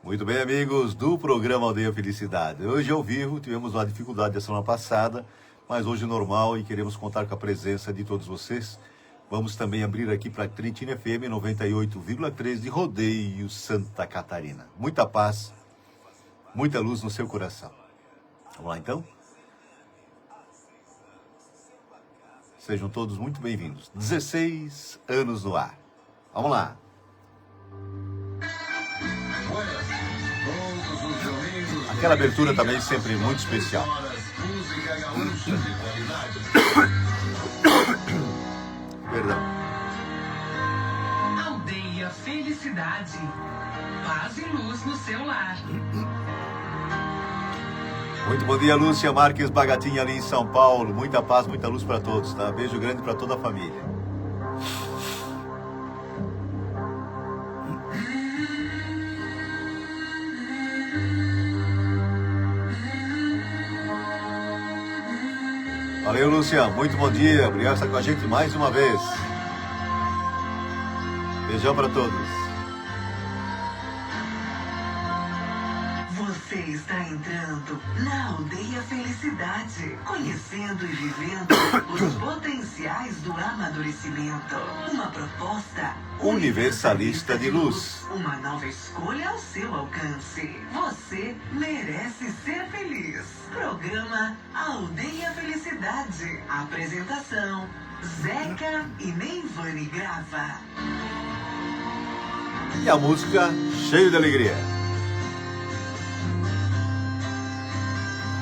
Muito bem, amigos do programa Aldeia Felicidade. Hoje ao vivo, tivemos uma dificuldade da semana passada, mas hoje normal e queremos contar com a presença de todos vocês. Vamos também abrir aqui para a Trentina FM 98,3 de Rodeio, Santa Catarina. Muita paz, muita luz no seu coração. Vamos lá então? Sejam todos muito bem-vindos. 16 anos no ar. Vamos lá. Aquela abertura também sempre muito especial. Perdão. Aldeia Felicidade. Paz e luz no seu lar. Muito bom dia, Lúcia Marques Bagatinha ali em São Paulo. Muita paz, muita luz para todos, tá? Beijo grande para toda a família. Valeu, Lúcia. Muito bom dia. Obrigado por estar com a gente mais uma vez. Beijão para todos. Você está entrando na Aldeia Felicidade, conhecendo e vivendo os potenciais do amadurecimento. Uma proposta Universalista de luz. Uma nova escolha ao seu alcance. Você merece ser feliz. Programa Aldeia Felicidade. Apresentação: Zeca e Neivane Grava. E a música cheio de alegria.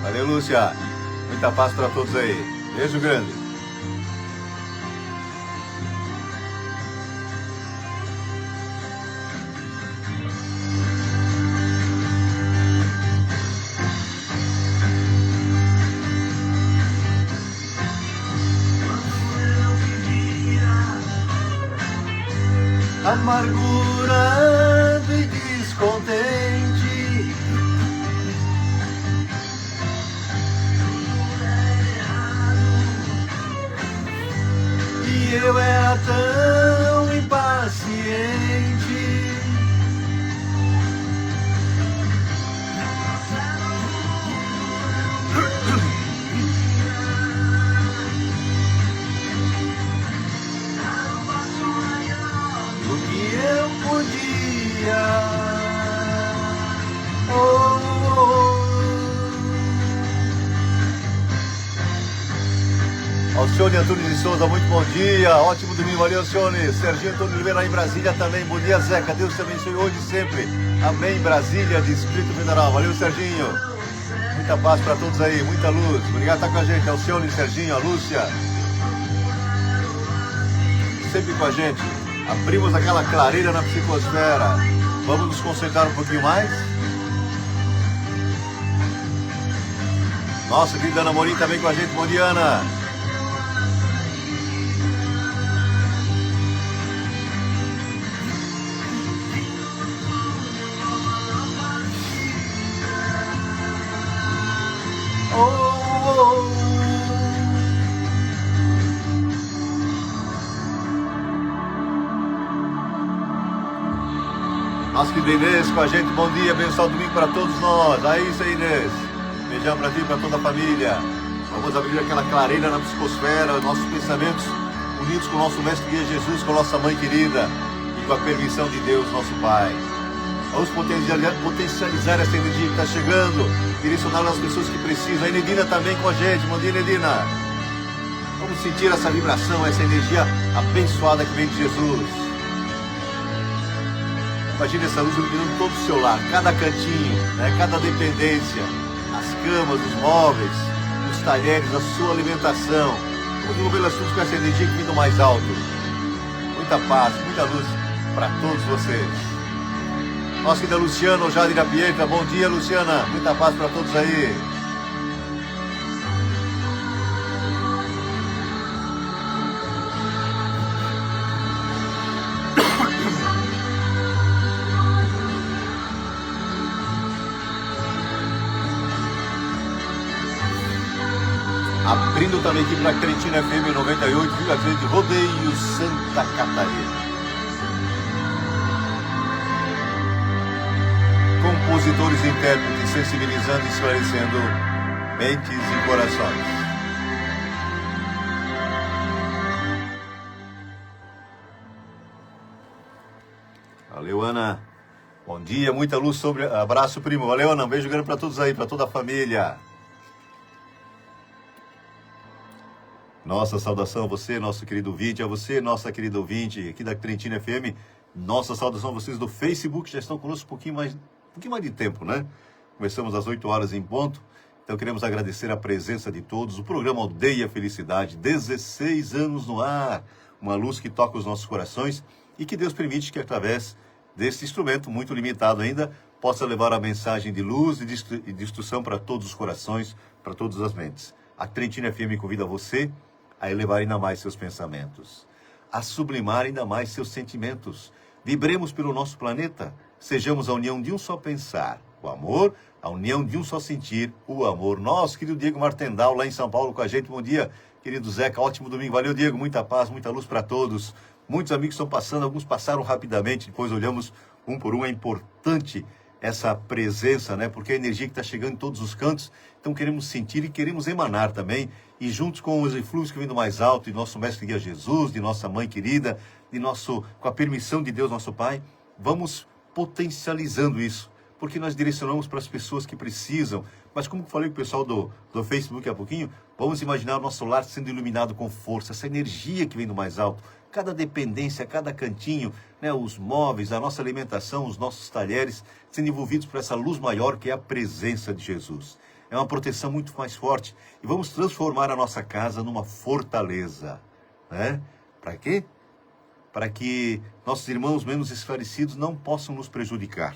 Valeu, Lúcia. Muita paz para todos aí. Beijo grande. Amargurado e descontente, e eu era tão impaciente. Alcione Antunes de Souza, muito bom dia, ótimo domingo, valeu, Alcione. Serginho Antônio Oliveira lá em Brasília também, bom dia, Zeca, Deus te abençoe hoje e sempre, amém. Brasília, Distrito Federal, valeu, Serginho, muita paz para todos aí, muita luz, obrigado por estar com a gente, Alcione, Serginho, a Lúcia, sempre com a gente. Abrimos aquela clareira na psicosfera, vamos nos concentrar um pouquinho mais. Nossa querida Ana Morim também com a gente, bom dia, Ana. Nossa querida Inês com a gente, bom dia, abençoado domingo para todos nós. Aí isso aí, Inês. Beijão para ti e para toda a família. Vamos abrir aquela clareira na psicosfera, nossos pensamentos unidos com o nosso Mestre Guia Jesus, com a nossa Mãe querida e com a permissão de Deus, nosso Pai. Vamos potencializar essa energia que está chegando, direcionar as pessoas que precisam. A Enedina também com a gente, bom dia, Enedina. Vamos sentir essa vibração, essa energia abençoada que vem de Jesus. Imagine essa luz iluminando todo o seu lar, cada cantinho, né, cada dependência, as camas, os móveis, os talheres, a sua alimentação. Vamos envolver as coisas com essa energia que vem do mais alto. Muita paz, muita luz para todos vocês. Nossa querida Luciana, Jadira Pietra, bom dia, Luciana. Muita paz para todos aí. Abrindo também aqui para a Trentina FM 98,3 de Rodeio, Santa Catarina. Com compositores e intérpretes, sensibilizando e esclarecendo mentes e corações. Valeu, Ana. Bom dia, muita luz sobre... Abraço, primo. Valeu, Ana. Um beijo grande para todos aí, para toda a família. Nossa saudação a você, nosso querido ouvinte, a você, nossa querida ouvinte aqui da Trentina FM. Nossa saudação a vocês do Facebook, que já estão conosco um pouquinho mais de tempo, né? Começamos às 8 horas em ponto. Então queremos agradecer a presença de todos. O programa Aldeia Felicidade, 16 anos no ar. Uma luz que toca os nossos corações e que Deus permite que através desse instrumento, muito limitado ainda, possa levar a mensagem de luz e de instrução para todos os corações, para todas as mentes. A Trentina FM convida você a elevar ainda mais seus pensamentos, a sublimar ainda mais seus sentimentos. Vibremos pelo nosso planeta, sejamos a união de um só pensar, o amor, a união de um só sentir, o amor. Nosso querido Diego Martendal, lá em São Paulo com a gente, bom dia. Querido Zeca, ótimo domingo, valeu Diego, muita paz, muita luz para todos. Muitos amigos estão passando, alguns passaram rapidamente, depois olhamos um por um, é importante essa presença, né? Porque a energia que está chegando em todos os cantos, então queremos sentir e queremos emanar também, e juntos com os eflúvios que vêm do mais alto, de nosso Mestre Guia Jesus, de nossa Mãe querida, com a permissão de Deus, nosso Pai, vamos potencializando isso, porque nós direcionamos para as pessoas que precisam. Mas como eu falei com o pessoal do Facebook há pouquinho, vamos imaginar o nosso lar sendo iluminado com força, essa energia que vem do mais alto, cada dependência, cada cantinho, né, os móveis, a nossa alimentação, os nossos talheres, sendo envolvidos por essa luz maior que é a presença de Jesus. É uma proteção muito mais forte. E vamos transformar a nossa casa numa fortaleza. Né? Para quê? Para que nossos irmãos menos esclarecidos não possam nos prejudicar.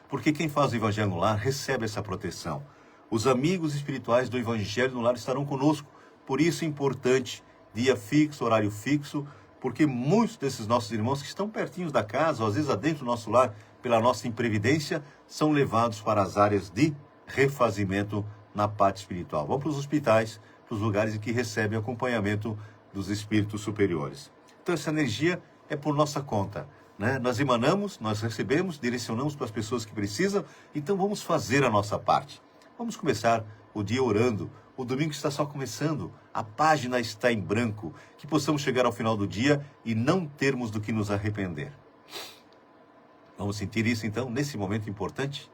Porque quem faz o Evangelho no lar recebe essa proteção. Os amigos espirituais do Evangelho no lar estarão conosco. Por isso é importante, dia fixo, horário fixo, porque muitos desses nossos irmãos que estão pertinhos da casa, ou às vezes adentro do nosso lar, pela nossa imprevidência, são levados para as áreas de refazimento na parte espiritual. Vão para os hospitais, para os lugares em que recebem acompanhamento dos espíritos superiores. Então essa energia é por nossa conta, né? Nós emanamos, nós recebemos, direcionamos para as pessoas que precisam, então vamos fazer a nossa parte. Vamos começar o dia orando. O domingo está só começando, a página está em branco, que possamos chegar ao final do dia e não termos do que nos arrepender. Vamos sentir isso então, nesse momento importante?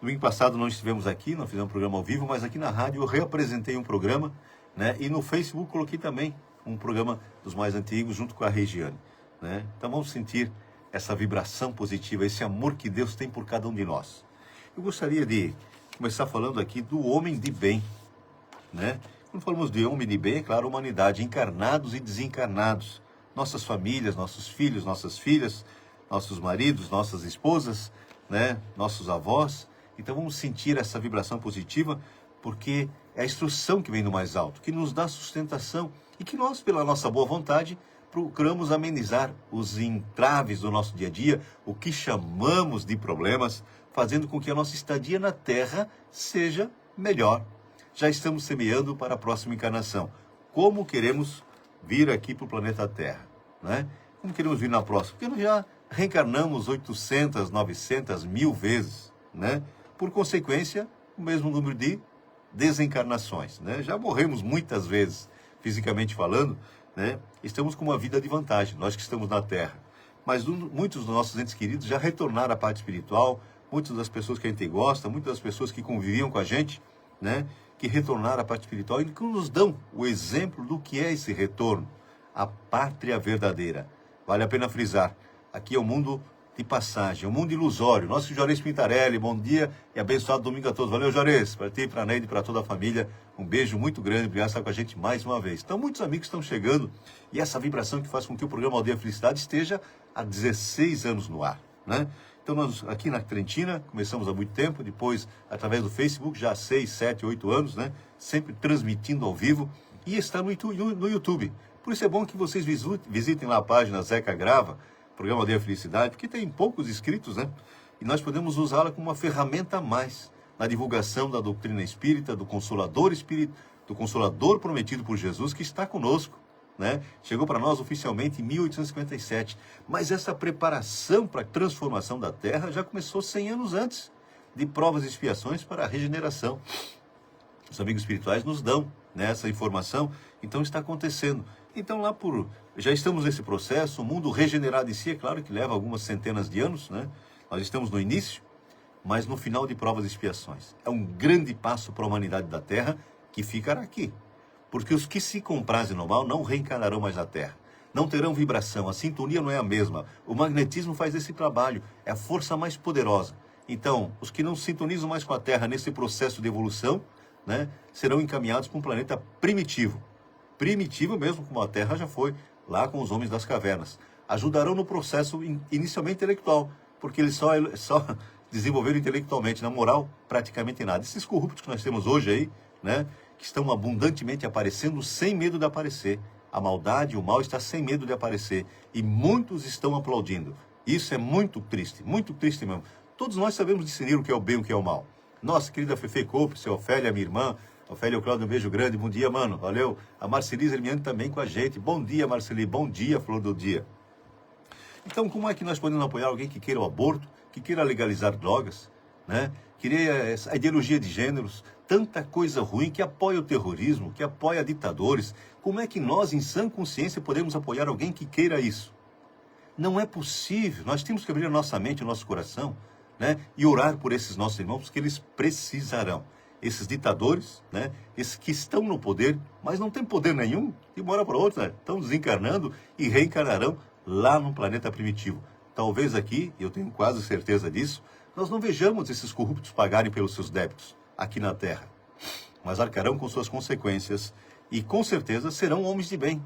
Domingo passado não estivemos aqui, não fizemos um programa ao vivo, mas aqui na rádio eu reapresentei um programa, né? E no Facebook coloquei também um programa dos mais antigos, junto com a Regiane. Né? Então vamos sentir essa vibração positiva, esse amor que Deus tem por cada um de nós. Eu gostaria de começar falando aqui do homem de bem. Né? Quando falamos de homem de bem, é claro, a humanidade, encarnados e desencarnados, nossas famílias, nossos filhos, nossas filhas, nossos maridos, nossas esposas, né? Nossos avós. Então vamos sentir essa vibração positiva, porque é a instrução que vem do mais alto, que nos dá sustentação e que nós, pela nossa boa vontade, procuramos amenizar os entraves do nosso dia a dia, o que chamamos de problemas, fazendo com que a nossa estadia na Terra seja melhor. Já estamos semeando para a próxima encarnação. Como queremos vir aqui para o planeta Terra? Né? Como queremos vir na próxima? Porque nós já reencarnamos 800, 900, 1000 vezes. Né? Por consequência, o mesmo número de desencarnações. Né? Já morremos muitas vezes, fisicamente falando. Né? Estamos com uma vida de vantagem, nós que estamos na Terra. Mas muitos dos nossos entes queridos já retornaram à parte espiritual, muitas das pessoas que a gente gosta, muitas das pessoas que conviviam com a gente, né? Que retornaram à parte espiritual e que nos dão o exemplo do que é esse retorno, a pátria verdadeira. Vale a pena frisar, aqui é um mundo de passagem, um mundo ilusório. Nosso Juarez Pintarelli, bom dia e abençoado domingo a todos. Valeu, Juarez, para ti, para a Neide, para toda a família, um beijo muito grande, obrigado por estar com a gente mais uma vez. Então, muitos amigos estão chegando e essa vibração que faz com que o programa Aldeia Felicidade esteja há 16 anos no ar, né? Então, nós aqui na Trentina, começamos há muito tempo, depois através do Facebook, já há 6, 7, 8 anos, né? Sempre transmitindo ao vivo e está no YouTube. Por isso é bom que vocês visitem lá a página Zeca Grava, programa Aldeia Felicidade, porque tem poucos inscritos, né? E nós podemos usá-la como uma ferramenta a mais na divulgação da doutrina espírita, do Consolador prometido por Jesus, que está conosco, né? Chegou para nós oficialmente em 1857. Mas essa preparação para a transformação da Terra já começou 100 anos antes, de provas e expiações para a regeneração. Os amigos espirituais nos dão, né, essa informação. Então está acontecendo. Então já estamos nesse processo. O mundo regenerado em si, é claro que leva algumas centenas de anos, né? Nós estamos no início, mas no final de provas e expiações. É um grande passo para a humanidade da Terra que ficará aqui. Porque os que se comprazem no mal não reencarnarão mais na Terra. Não terão vibração, a sintonia não é a mesma. O magnetismo faz esse trabalho, é a força mais poderosa. Então, os que não sintonizam mais com a Terra nesse processo de evolução, né, serão encaminhados para um planeta primitivo. Primitivo mesmo, como a Terra já foi, lá com os homens das cavernas. Ajudarão no processo inicialmente intelectual, porque eles só desenvolveram intelectualmente, na moral, praticamente nada. Esses corruptos que nós temos hoje aí, né, que estão abundantemente aparecendo sem medo de aparecer. A maldade, o mal está sem medo de aparecer. E muitos estão aplaudindo. Isso é muito triste mesmo. Todos nós sabemos discernir o que é o bem e o que é o mal. Nossa querida Fefe Coupe, seu Ofélia, minha irmã. Ofélia, Cláudio, um beijo grande. Bom dia, mano. Valeu. A Marcelise Hermiane também com a gente. Bom dia, Marceli. Bom dia, flor do dia. Então, como é que nós podemos apoiar alguém que queira o aborto, que queira legalizar drogas, né? Queria a ideologia de gêneros, tanta coisa ruim, que apoia o terrorismo, que apoia ditadores. Como é que nós, em sã consciência, podemos apoiar alguém que queira isso? Não é possível. Nós temos que abrir a nossa mente, o nosso coração, né? E orar por esses nossos irmãos, porque eles precisarão. Esses ditadores, né? Esses que estão no poder, mas não têm poder nenhum, de uma hora para outra, estão desencarnando e reencarnarão lá no planeta primitivo. Talvez aqui, eu tenho quase certeza disso, nós não vejamos esses corruptos pagarem pelos seus débitos aqui na Terra, mas arcarão com suas consequências e com certeza serão homens de bem.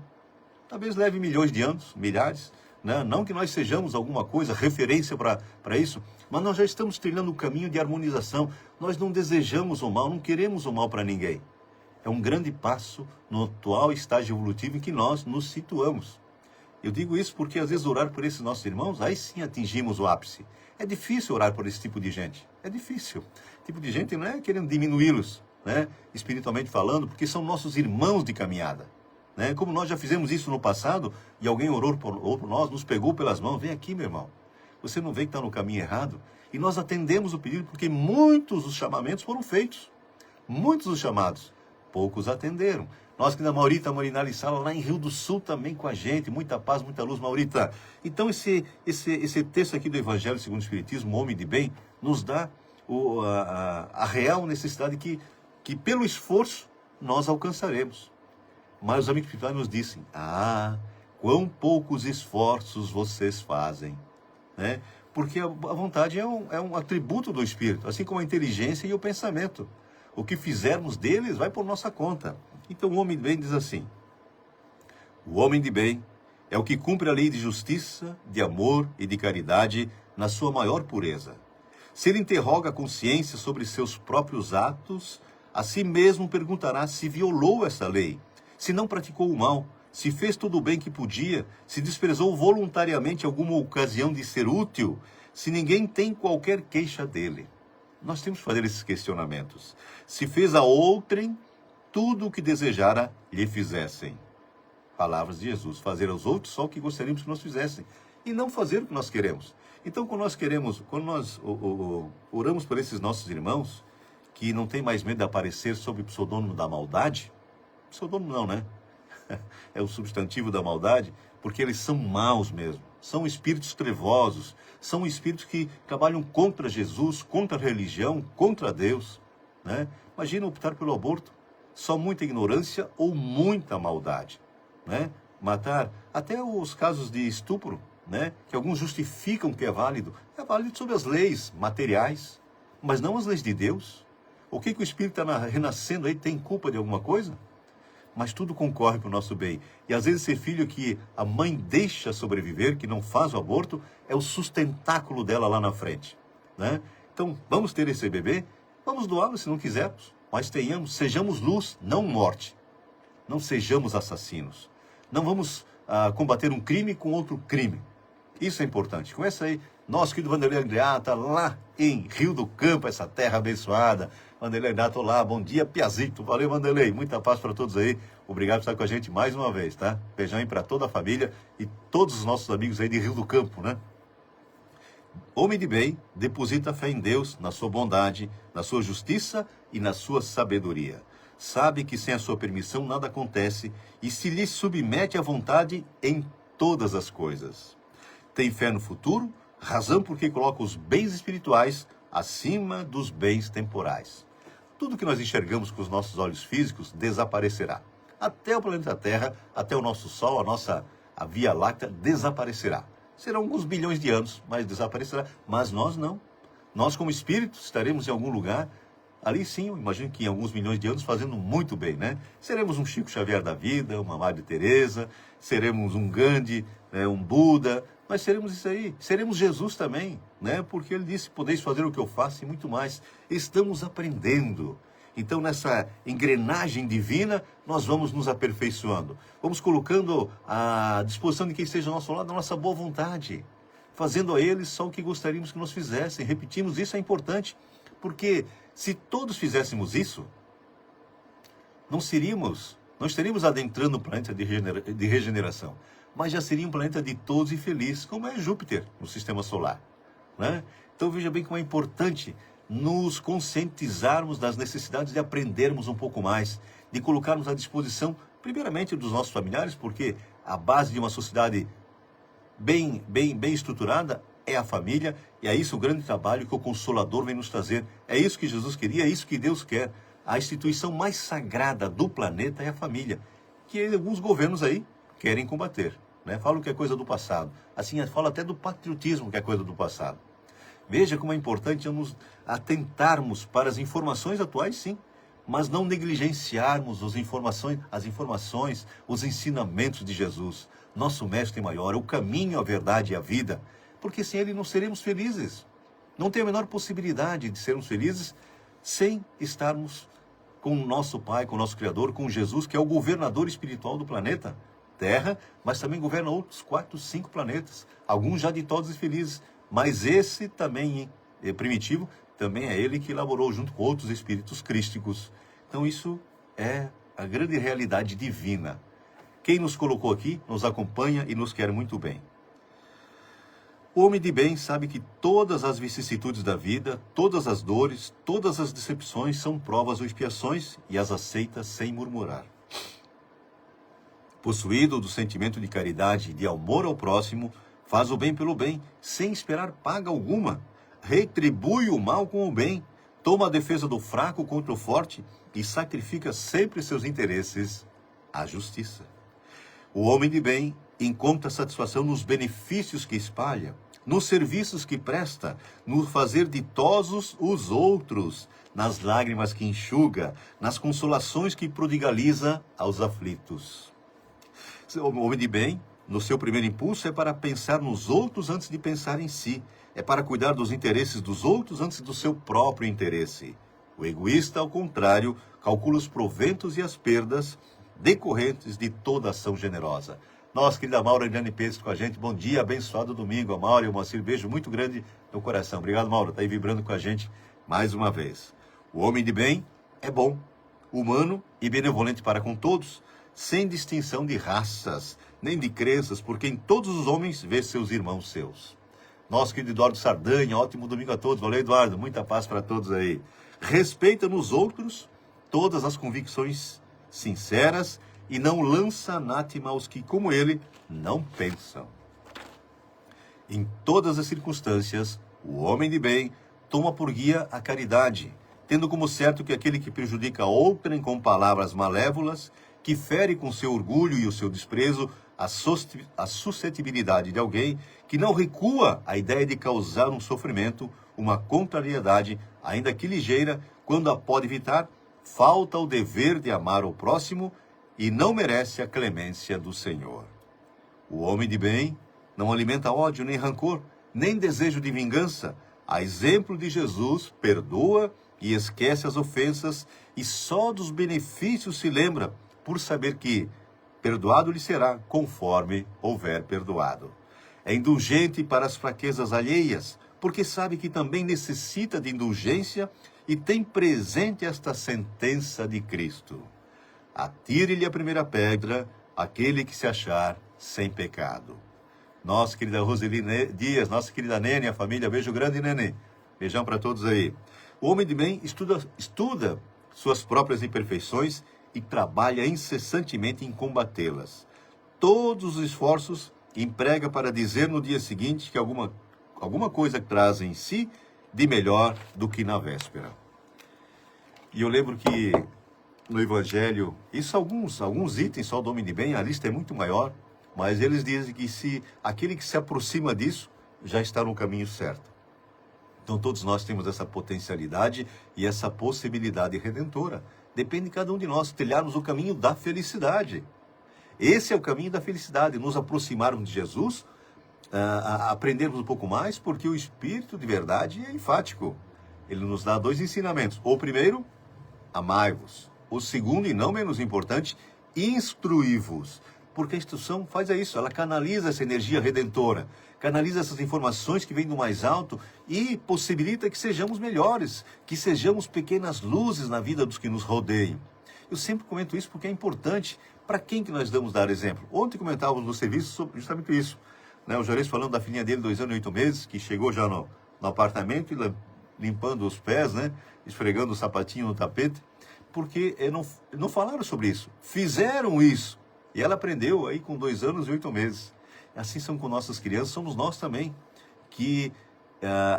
Talvez leve milhões de anos, milhares, né? Não que nós sejamos alguma coisa, referência para isso, mas nós já estamos trilhando um caminho de harmonização. Nós não desejamos o mal, não queremos o mal para ninguém. É um grande passo no atual estágio evolutivo em que nós nos situamos. Eu digo isso porque às vezes orar por esses nossos irmãos, aí sim atingimos o ápice. É difícil orar por esse tipo de gente. É difícil. Esse tipo de gente não é querendo diminuí-los, né, espiritualmente falando, porque são nossos irmãos de caminhada. Né? Como nós já fizemos isso no passado, e alguém orou por nós, nos pegou pelas mãos, vem aqui, meu irmão. Você não vê que está no caminho errado? E nós atendemos o pedido porque muitos dos chamamentos foram feitos. Muitos dos chamados. Poucos atenderam. Nós que da Maurita Morinari Sala, lá em Rio do Sul também com a gente. Muita paz, muita luz, Maurita. Então esse texto aqui do Evangelho segundo o Espiritismo, o Homem de Bem, nos dá a real necessidade que pelo esforço nós alcançaremos. Mas os amigos espirituais nos dizem, quão poucos esforços vocês fazem. Né? Porque a vontade é um atributo do Espírito, assim como a inteligência e o pensamento. O que fizermos deles vai por nossa conta. Então o homem de bem diz assim, o homem de bem é o que cumpre a lei de justiça, de amor e de caridade na sua maior pureza. Se ele interroga a consciência sobre seus próprios atos, a si mesmo perguntará se violou essa lei, se não praticou o mal, se fez tudo o bem que podia, se desprezou voluntariamente alguma ocasião de ser útil, se ninguém tem qualquer queixa dele. Nós temos que fazer esses questionamentos. Se fez a outrem tudo o que desejara lhe fizessem. Palavras de Jesus, fazer aos outros só o que gostaríamos que nós fizessem, e não fazer o que nós queremos. Então, quando nós oramos por esses nossos irmãos, que não tem mais medo de aparecer sob o pseudônimo da maldade, pseudônimo não, né? É o substantivo da maldade, porque eles são maus mesmo. São espíritos trevosos, são espíritos que trabalham contra Jesus, contra a religião, contra Deus. Né? Imagina optar pelo aborto. Só muita ignorância ou muita maldade. Né? Matar, até os casos de estupro, né? Que alguns justificam que é válido sob as leis materiais, mas não as leis de Deus. O que o espírito está renascendo aí tem culpa de alguma coisa? Mas tudo concorre para o nosso bem. E às vezes esse filho que a mãe deixa sobreviver, que não faz o aborto, é o sustentáculo dela lá na frente. Né? Então, vamos ter esse bebê? Vamos doá-lo se não quisermos. Mas sejamos luz, não morte. Não sejamos assassinos. Não vamos combater um crime com outro crime. Isso é importante. Conhece aí, nosso querido Vanderlei Andreata, lá em Rio do Campo, essa terra abençoada. Vanderlei Andreata, olá, bom dia, Piazito. Valeu, Vanderlei, muita paz para todos aí. Obrigado por estar com a gente mais uma vez, tá? Beijão aí para toda a família e todos os nossos amigos aí de Rio do Campo, né? Homem de bem deposita fé em Deus, na sua bondade, na sua justiça e na sua sabedoria. Sabe que sem a sua permissão nada acontece e se lhe submete à vontade em todas as coisas. Tem fé no futuro, razão porque coloca os bens espirituais acima dos bens temporais. Tudo que nós enxergamos com os nossos olhos físicos desaparecerá. Até o planeta Terra, até o nosso Sol, a Via Láctea desaparecerá. Serão alguns bilhões de anos, mas desaparecerá. Mas nós não. Nós, como espíritos, estaremos em algum lugar. Ali sim, eu imagino que em alguns milhões de anos fazendo muito bem, né? Seremos um Chico Xavier da vida, uma Madre Teresa, seremos um Gandhi, né, um Buda, mas seremos isso aí. Seremos Jesus também, né? Porque ele disse, podeis fazer o que eu faço e muito mais. Estamos aprendendo. Então, nessa engrenagem divina, nós vamos nos aperfeiçoando. Vamos colocando à disposição de quem esteja ao nosso lado a nossa boa vontade, fazendo a eles só o que gostaríamos que nos fizessem. Repetimos, isso é importante, porque se todos fizéssemos isso, não estaríamos adentrando o planeta de regeneração, mas já seria um planeta de todos e feliz, como é Júpiter no sistema solar, né? Então veja bem como é importante nos conscientizarmos das necessidades de aprendermos um pouco mais, de colocarmos à disposição, primeiramente dos nossos familiares, porque a base de uma sociedade bem estruturada é a família, e é isso o grande trabalho que o Consolador vem nos trazer. É isso que Jesus queria, é isso que Deus quer. A instituição mais sagrada do planeta é a família, que alguns governos aí querem combater, né? Falam que é coisa do passado. Assim, fala até do patriotismo que é coisa do passado. Veja como é importante nos atentarmos para as informações atuais, sim, mas não negligenciarmos as informações, os ensinamentos de Jesus, nosso mestre maior, o caminho, a verdade e a vida, porque sem ele não seremos felizes. Não tem a menor possibilidade de sermos felizes sem estarmos com o nosso Pai, com o nosso Criador, com Jesus, que é o governador espiritual do planeta Terra, mas também governa outros 4, 5 planetas, alguns já ditosos e felizes. Mas esse também, primitivo, também é ele que elaborou junto com outros espíritos crísticos. Então isso é a grande realidade divina. Quem nos colocou aqui, nos acompanha e nos quer muito bem. O homem de bem sabe que todas as vicissitudes da vida, todas as dores, todas as decepções são provas ou expiações e as aceita sem murmurar. Possuído do sentimento de caridade e de amor ao próximo, faz o bem pelo bem, sem esperar paga alguma. Retribui o mal com o bem. Toma a defesa do fraco contra o forte e sacrifica sempre seus interesses à justiça. O homem de bem encontra satisfação nos benefícios que espalha, nos serviços que presta, no fazer ditosos os outros, nas lágrimas que enxuga, nas consolações que prodigaliza aos aflitos. O homem de bem, no seu primeiro impulso, é para pensar nos outros antes de pensar em si. É para cuidar dos interesses dos outros antes do seu próprio interesse. O egoísta, ao contrário, calcula os proventos e as perdas decorrentes de toda ação generosa. Nossa querida Maura Eliane Pires com a gente. Bom dia, abençoado domingo. A Maura e o Moacir, beijo muito grande no coração. Obrigado, Maura, está aí vibrando com a gente mais uma vez. O homem de bem é bom, humano e benevolente para com todos, sem distinção de raças, nem de crenças, porque em todos os homens vê seus irmãos seus. Nosso querido Eduardo Sardanha, ótimo domingo a todos. Valeu, Eduardo, muita paz para todos aí. Respeita nos outros todas as convicções sinceras e não lança anátema aos que, como ele, não pensam. Em todas as circunstâncias, o homem de bem toma por guia a caridade, tendo como certo que aquele que prejudica outrem com palavras malévolas, que fere com seu orgulho e o seu desprezo a suscetibilidade de alguém, que não recua à ideia de causar um sofrimento, uma contrariedade, ainda que ligeira, quando a pode evitar, falta o dever de amar o próximo e não merece a clemência do Senhor. O homem de bem não alimenta ódio nem rancor, nem desejo de vingança. A exemplo de Jesus, perdoa e esquece as ofensas e só dos benefícios se lembra, por saber que perdoado lhe será conforme houver perdoado. É indulgente para as fraquezas alheias, porque sabe que também necessita de indulgência e tem presente esta sentença de Cristo: atire-lhe a primeira pedra aquele que se achar sem pecado. Nossa querida Roseli Dias, nossa querida Nene, a família, beijo grande, Nene. Beijão para todos aí. O homem de bem estuda suas próprias imperfeições e trabalha incessantemente em combatê-las. Todos os esforços emprega para dizer no dia seguinte que alguma coisa traz em si de melhor do que na véspera. E eu lembro que no Evangelho, isso alguns itens só do homem de bem, a lista é muito maior, mas eles dizem que se aquele que se aproxima disso já está no caminho certo. Então todos nós temos essa potencialidade e essa possibilidade redentora. Depende de cada um de nós trilharmos o caminho da felicidade. Esse é o caminho da felicidade, nos aproximarmos de Jesus, aprendermos um pouco mais, porque o Espírito de verdade é enfático. Ele nos dá 2 ensinamentos. O primeiro, amai-vos. O segundo, e não menos importante, instruí-vos. Porque a instrução faz isso, ela canaliza essa energia redentora, canaliza essas informações que vêm do mais alto e possibilita que sejamos melhores, que sejamos pequenas luzes na vida dos que nos rodeiam. Eu sempre comento isso porque é importante. Para quem que nós damos dar exemplo? Ontem comentávamos no serviço sobre justamente isso. O Juarez falando da filhinha dele, 2 anos e 8 meses, que chegou já no apartamento e limpando os pés, esfregando o sapatinho no tapete, porque não falaram sobre isso. Fizeram isso. E ela aprendeu aí com 2 anos e 8 meses. Assim são com nossas crianças, somos nós também, que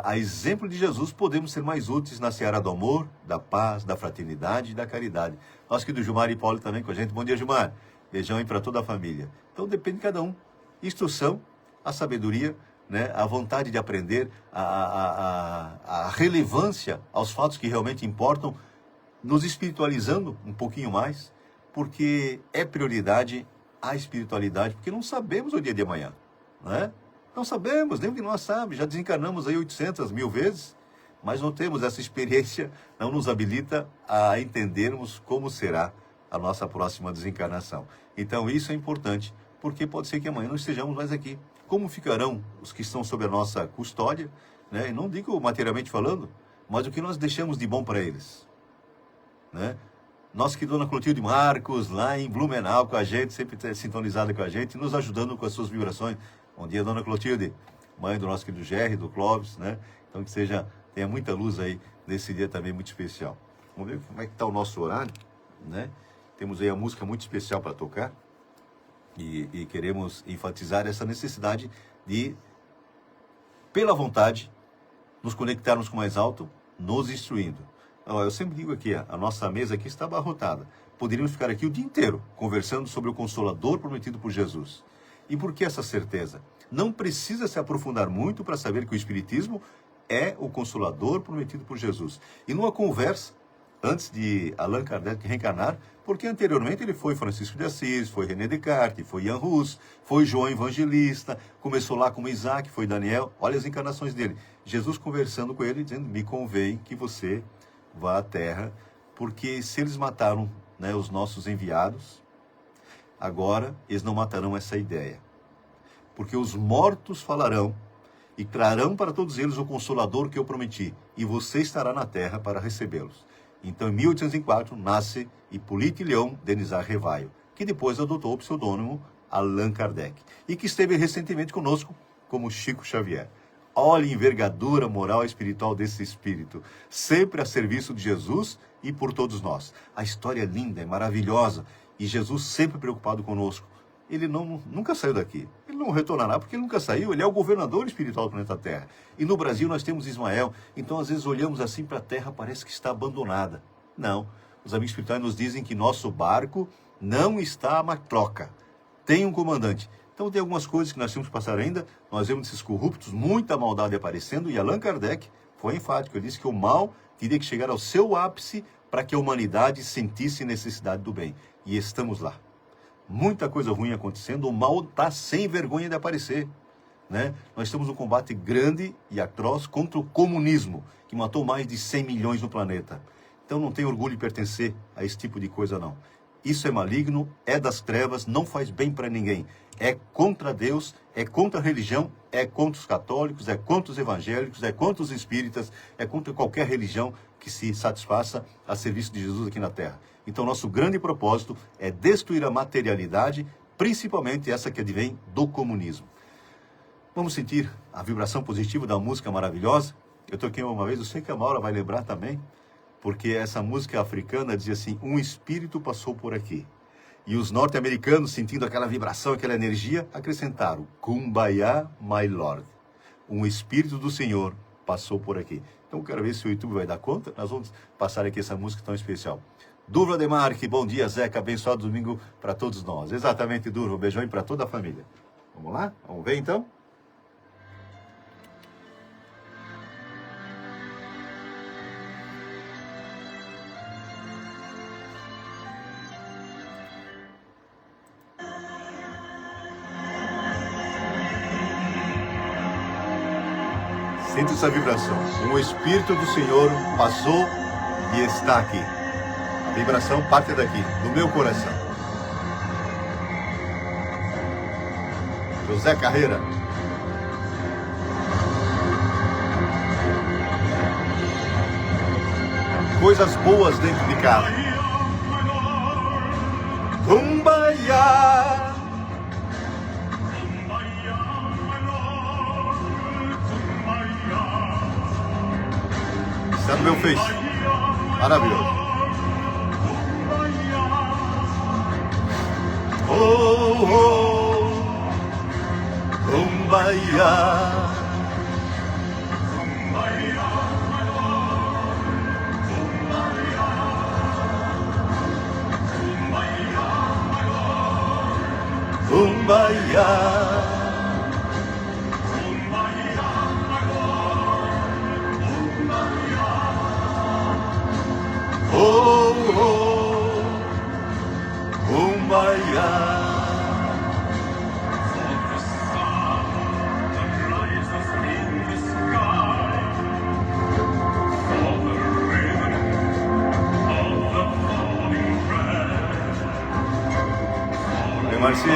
a exemplo de Jesus podemos ser mais úteis na seara do amor, da paz, da fraternidade e da caridade. Nosso querido Gilmar e Paulo também com a gente. Bom dia, Gilmar. Beijão aí para toda a família. Então depende de cada um. Instrução, a sabedoria, a vontade de aprender, a relevância aos fatos que realmente importam, nos espiritualizando um pouquinho mais, porque é prioridade a espiritualidade, porque não sabemos o dia de amanhã, Não sabemos, nenhum de nós sabe, já desencarnamos aí 800 mil vezes, mas não temos essa experiência, não nos habilita a entendermos como será a nossa próxima desencarnação. Então isso é importante, porque pode ser que amanhã não estejamos mais aqui. Como ficarão os que estão sob a nossa custódia, E não digo materialmente falando, mas o que nós deixamos de bom para eles, Nossa que Dona Clotilde Marcos, lá em Blumenau com a gente, sempre sintonizada com a gente, nos ajudando com as suas vibrações. Bom dia, Dona Clotilde, mãe do nosso querido Gerry, do Clóvis, Então que tenha muita luz aí nesse dia também muito especial. Vamos ver como é que está o nosso horário, Temos aí a música muito especial para tocar e queremos enfatizar essa necessidade de, pela vontade, nos conectarmos com o mais alto, nos instruindo. Eu sempre digo aqui, a nossa mesa aqui está abarrotada. Poderíamos ficar aqui o dia inteiro conversando sobre o Consolador prometido por Jesus. E por que essa certeza? Não precisa se aprofundar muito para saber que o Espiritismo é o Consolador prometido por Jesus. E numa conversa, antes de Allan Kardec reencarnar, porque anteriormente ele foi Francisco de Assis, foi René Descartes, foi Jan Hus, foi João Evangelista, começou lá como Isaac, foi Daniel. Olha as encarnações dele. Jesus conversando com ele, dizendo: me convém que você vá à Terra, porque se eles mataram os nossos enviados, agora eles não matarão essa ideia. Porque os mortos falarão e trarão para todos eles o Consolador que eu prometi, e você estará na Terra para recebê-los. Então, em 1804, nasce Hippolyte Léon Denisard Revailles, que depois adotou o pseudônimo Allan Kardec, e que esteve recentemente conosco como Chico Xavier. Olha a envergadura moral e espiritual desse espírito, sempre a serviço de Jesus e por todos nós. A história é linda, é maravilhosa, e Jesus sempre preocupado conosco. Ele nunca saiu daqui, ele não retornará porque ele nunca saiu, ele é o governador espiritual do planeta Terra. E no Brasil nós temos Ismael, então às vezes olhamos assim para a Terra, parece que está abandonada. Não, os amigos espirituais nos dizem que nosso barco não está a matroca, tem um comandante. Então tem algumas coisas que nós temos que passar ainda, nós vemos esses corruptos, muita maldade aparecendo, e Allan Kardec foi enfático, ele disse que o mal teria que chegar ao seu ápice para que a humanidade sentisse necessidade do bem. E estamos lá. Muita coisa ruim acontecendo, o mal está sem vergonha de aparecer. Nós temos um combate grande e atroz contra o comunismo, que matou mais de 100 milhões no planeta. Então não tenho orgulho de pertencer a esse tipo de coisa, não. Isso é maligno, é das trevas, não faz bem para ninguém. É contra Deus, é contra a religião, é contra os católicos, é contra os evangélicos, é contra os espíritas, é contra qualquer religião que se satisfaça a serviço de Jesus aqui na Terra. Então, nosso grande propósito é destruir a materialidade, principalmente essa que advém do comunismo. Vamos sentir a vibração positiva da música maravilhosa. Eu toquei uma vez, eu sei que a Maura vai lembrar também, porque essa música africana dizia assim: um espírito passou por aqui. E os norte-americanos, sentindo aquela vibração, aquela energia, acrescentaram: Kumbaya, my Lord. Um espírito do Senhor passou por aqui. Então, eu quero ver se o YouTube vai dar conta. Nós vamos passar aqui essa música tão especial. Durva Demarque, bom dia, Zeca, abençoado domingo para todos nós. Exatamente, Durva, um beijão para toda a família. Vamos lá? Vamos ver então? Sente essa vibração. O Espírito do Senhor passou e está aqui. A vibração parte daqui, do meu coração. José Carreira. Coisas boas dentro de casa. Kumbaya. Está no meu Face. Maravilhoso. Oh, oh, Kumbaya. Kumbaya. Oh, oh, Kumbaya. Oi, Marci.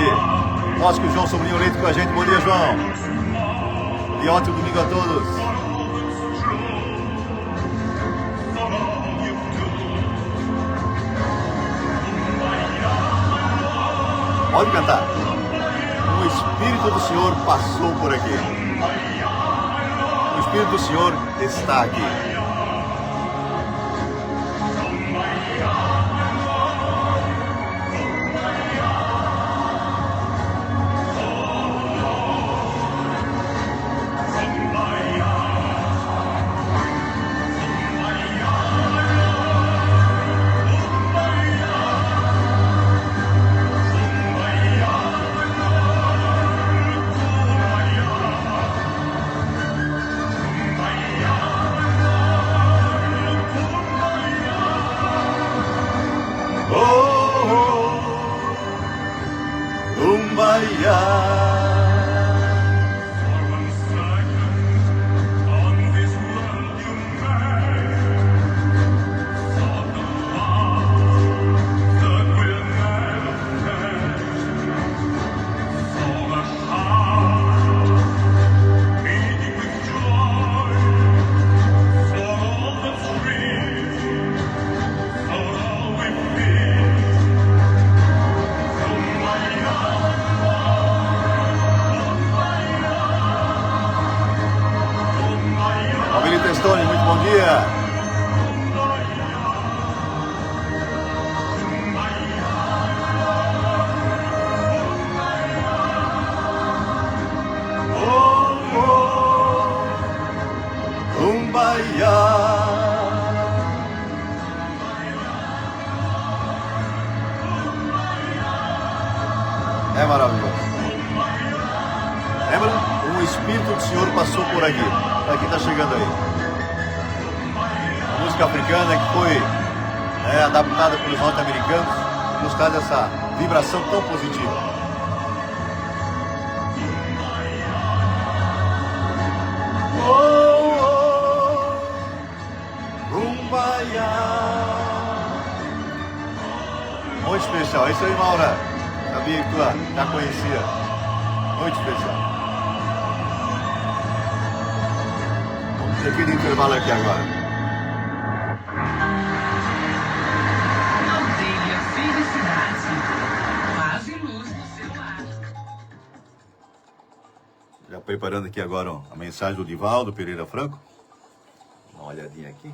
Mostra que o João Sobrinho Leite com a gente. Bom dia, João. E ótimo domingo a todos. Pode cantar. O Espírito do Senhor passou por aqui. O Espírito do Senhor está aqui. Muito bom dia. Oh, oh, Kumbaya. É maravilhoso. Lembra? O Espírito do Senhor passou por aqui. Para quem está chegando aí. Música africana que foi adaptada pelos norte-americanos, nos traz essa vibração tão positiva. Oh, oh, Kumbaya. Muito especial. É isso aí, Maura. Sabia que tu já conhecia. Muito especial. Vamos ter aquele intervalo aqui agora. Aldeia Felicidade. Paz e luz no seu lar. Já preparando aqui agora ó, a mensagem do Divaldo Pereira Franco. Dá uma olhadinha aqui.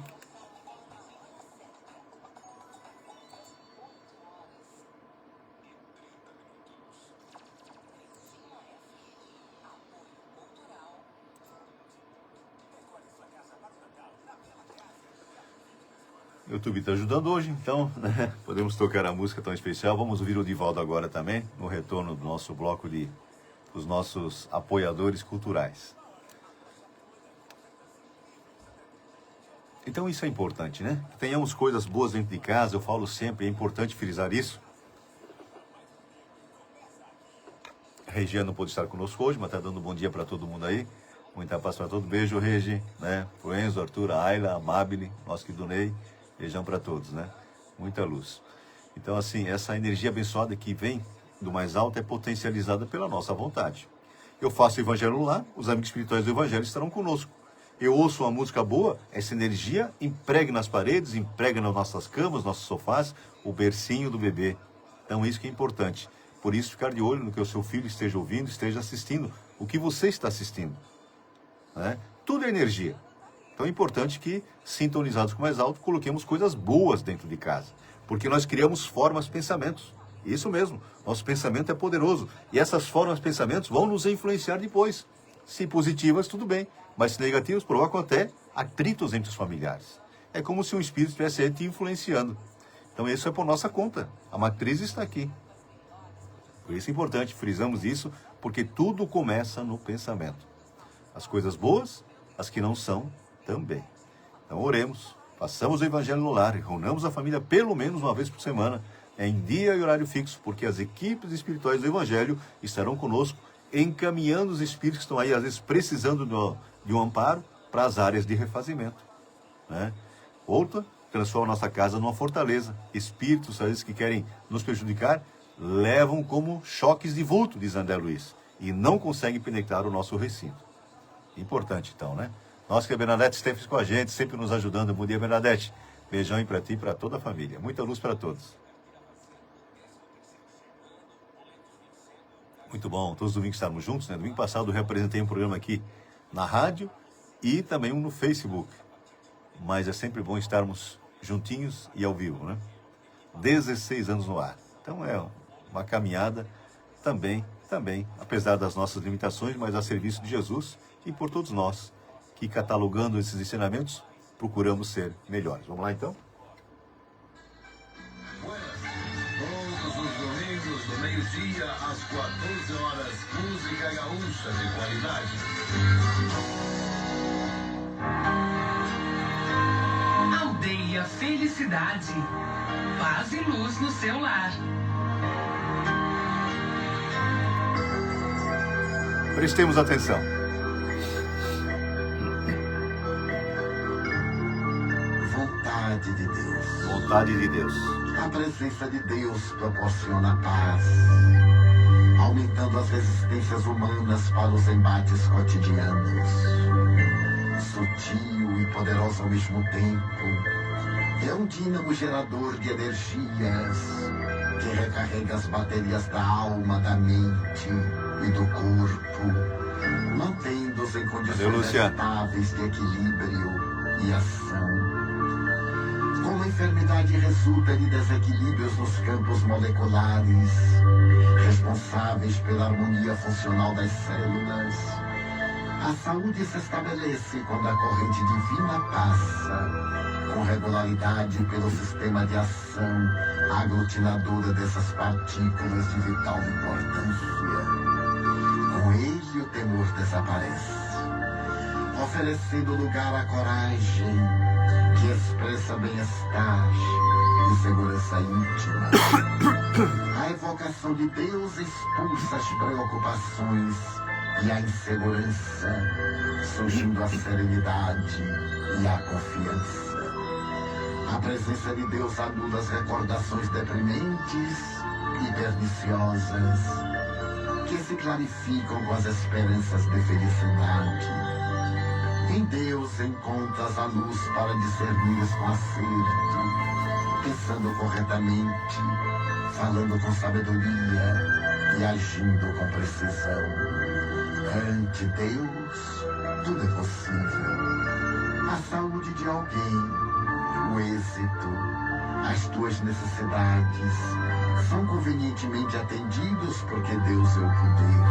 O YouTube está ajudando hoje, então né, podemos tocar a música tão especial. Vamos ouvir o Divaldo agora também, no retorno do nosso bloco dos nossos apoiadores culturais. Então isso é importante, né? Que tenhamos coisas boas dentro de casa, eu falo sempre, é importante frisar isso. A Regiane não pôde estar conosco hoje, mas está dando um bom dia para todo mundo aí. Muita paz para todo. Beijo, Regi, né? Pro Enzo, Arthur, a Ayla, a Mabile, nosso querido Ney. Beijão para todos, né? Muita luz. Então, assim, essa energia abençoada que vem do mais alto é potencializada pela nossa vontade. Eu faço o Evangelho no lar, os amigos espirituais do Evangelho estarão conosco. Eu ouço uma música boa, essa energia emprega nas paredes, emprega nas nossas camas, nossos sofás, o bercinho do bebê. Então, isso que é importante. Por isso, ficar de olho no que o seu filho esteja ouvindo, esteja assistindo, o que você está assistindo. Né? Tudo é energia. Então é importante que, sintonizados com o mais alto, coloquemos coisas boas dentro de casa. Porque nós criamos formas, pensamentos. Isso mesmo, nosso pensamento é poderoso. E essas formas, pensamentos vão nos influenciar depois. Se positivas, tudo bem. Mas se negativas, provocam até atritos entre os familiares. É como se um espírito estivesse te influenciando. Então isso é por nossa conta. A matriz está aqui. Por isso é importante, frisamos isso, porque tudo começa no pensamento. As coisas boas, as que não são, também. Então oremos, façamos o Evangelho no lar, reunamos a família pelo menos uma vez por semana, em dia e horário fixo, porque as equipes espirituais do Evangelho estarão conosco, encaminhando os espíritos que estão aí, às vezes, precisando de um amparo para as áreas de refazimento. Né? Outra, transforma a nossa casa numa fortaleza. Espíritos, às vezes, que querem nos prejudicar, levam como choques de vulto, diz André Luiz, e não conseguem penetrar o nosso recinto. Importante, então, né? Nossa, que a Bernadette esteve com a gente, sempre nos ajudando. Bom dia, Bernadette. Beijão aí para ti e para toda a família. Muita luz para todos. Muito bom, todos os domingos estarmos juntos, né? Domingo passado eu representei um programa aqui na rádio e também um no Facebook. Mas é sempre bom estarmos juntinhos e ao vivo, né? 16 anos no ar. Então é uma caminhada também, apesar das nossas limitações, mas a serviço de Jesus e por todos nós, que catalogando esses ensinamentos, procuramos ser melhores. Vamos lá então? Todos os domingos, do meio-dia às 14 horas, música gaúcha de qualidade. Aldeia Felicidade. Paz e luz no seu lar. Prestemos atenção. Vontade de Deus. Vontade de Deus. A presença de Deus proporciona paz, aumentando as resistências humanas para os embates cotidianos. Sutil e poderoso ao mesmo tempo, é um dínamo gerador de energias que recarrega as baterias da alma, da mente e do corpo, mantendo-os em condições estáveis de equilíbrio e ação. Como a enfermidade resulta de desequilíbrios nos campos moleculares, responsáveis pela harmonia funcional das células, a saúde se estabelece quando a corrente divina passa com regularidade pelo sistema de ação aglutinadora dessas partículas de vital importância. Com ele o temor desaparece, oferecendo lugar à coragem que expressa bem-estar e segurança íntima. A evocação de Deus expulsa as preocupações e a insegurança, surgindo a serenidade e a confiança. A presença de Deus anula as recordações deprimentes e perniciosas, que se clarificam com as esperanças de felicidade. Em Deus encontras a luz para discernires com acerto, pensando corretamente, falando com sabedoria e agindo com precisão. Ante Deus, tudo é possível. A saúde de alguém, o êxito, as tuas necessidades são convenientemente atendidos porque Deus é o poder.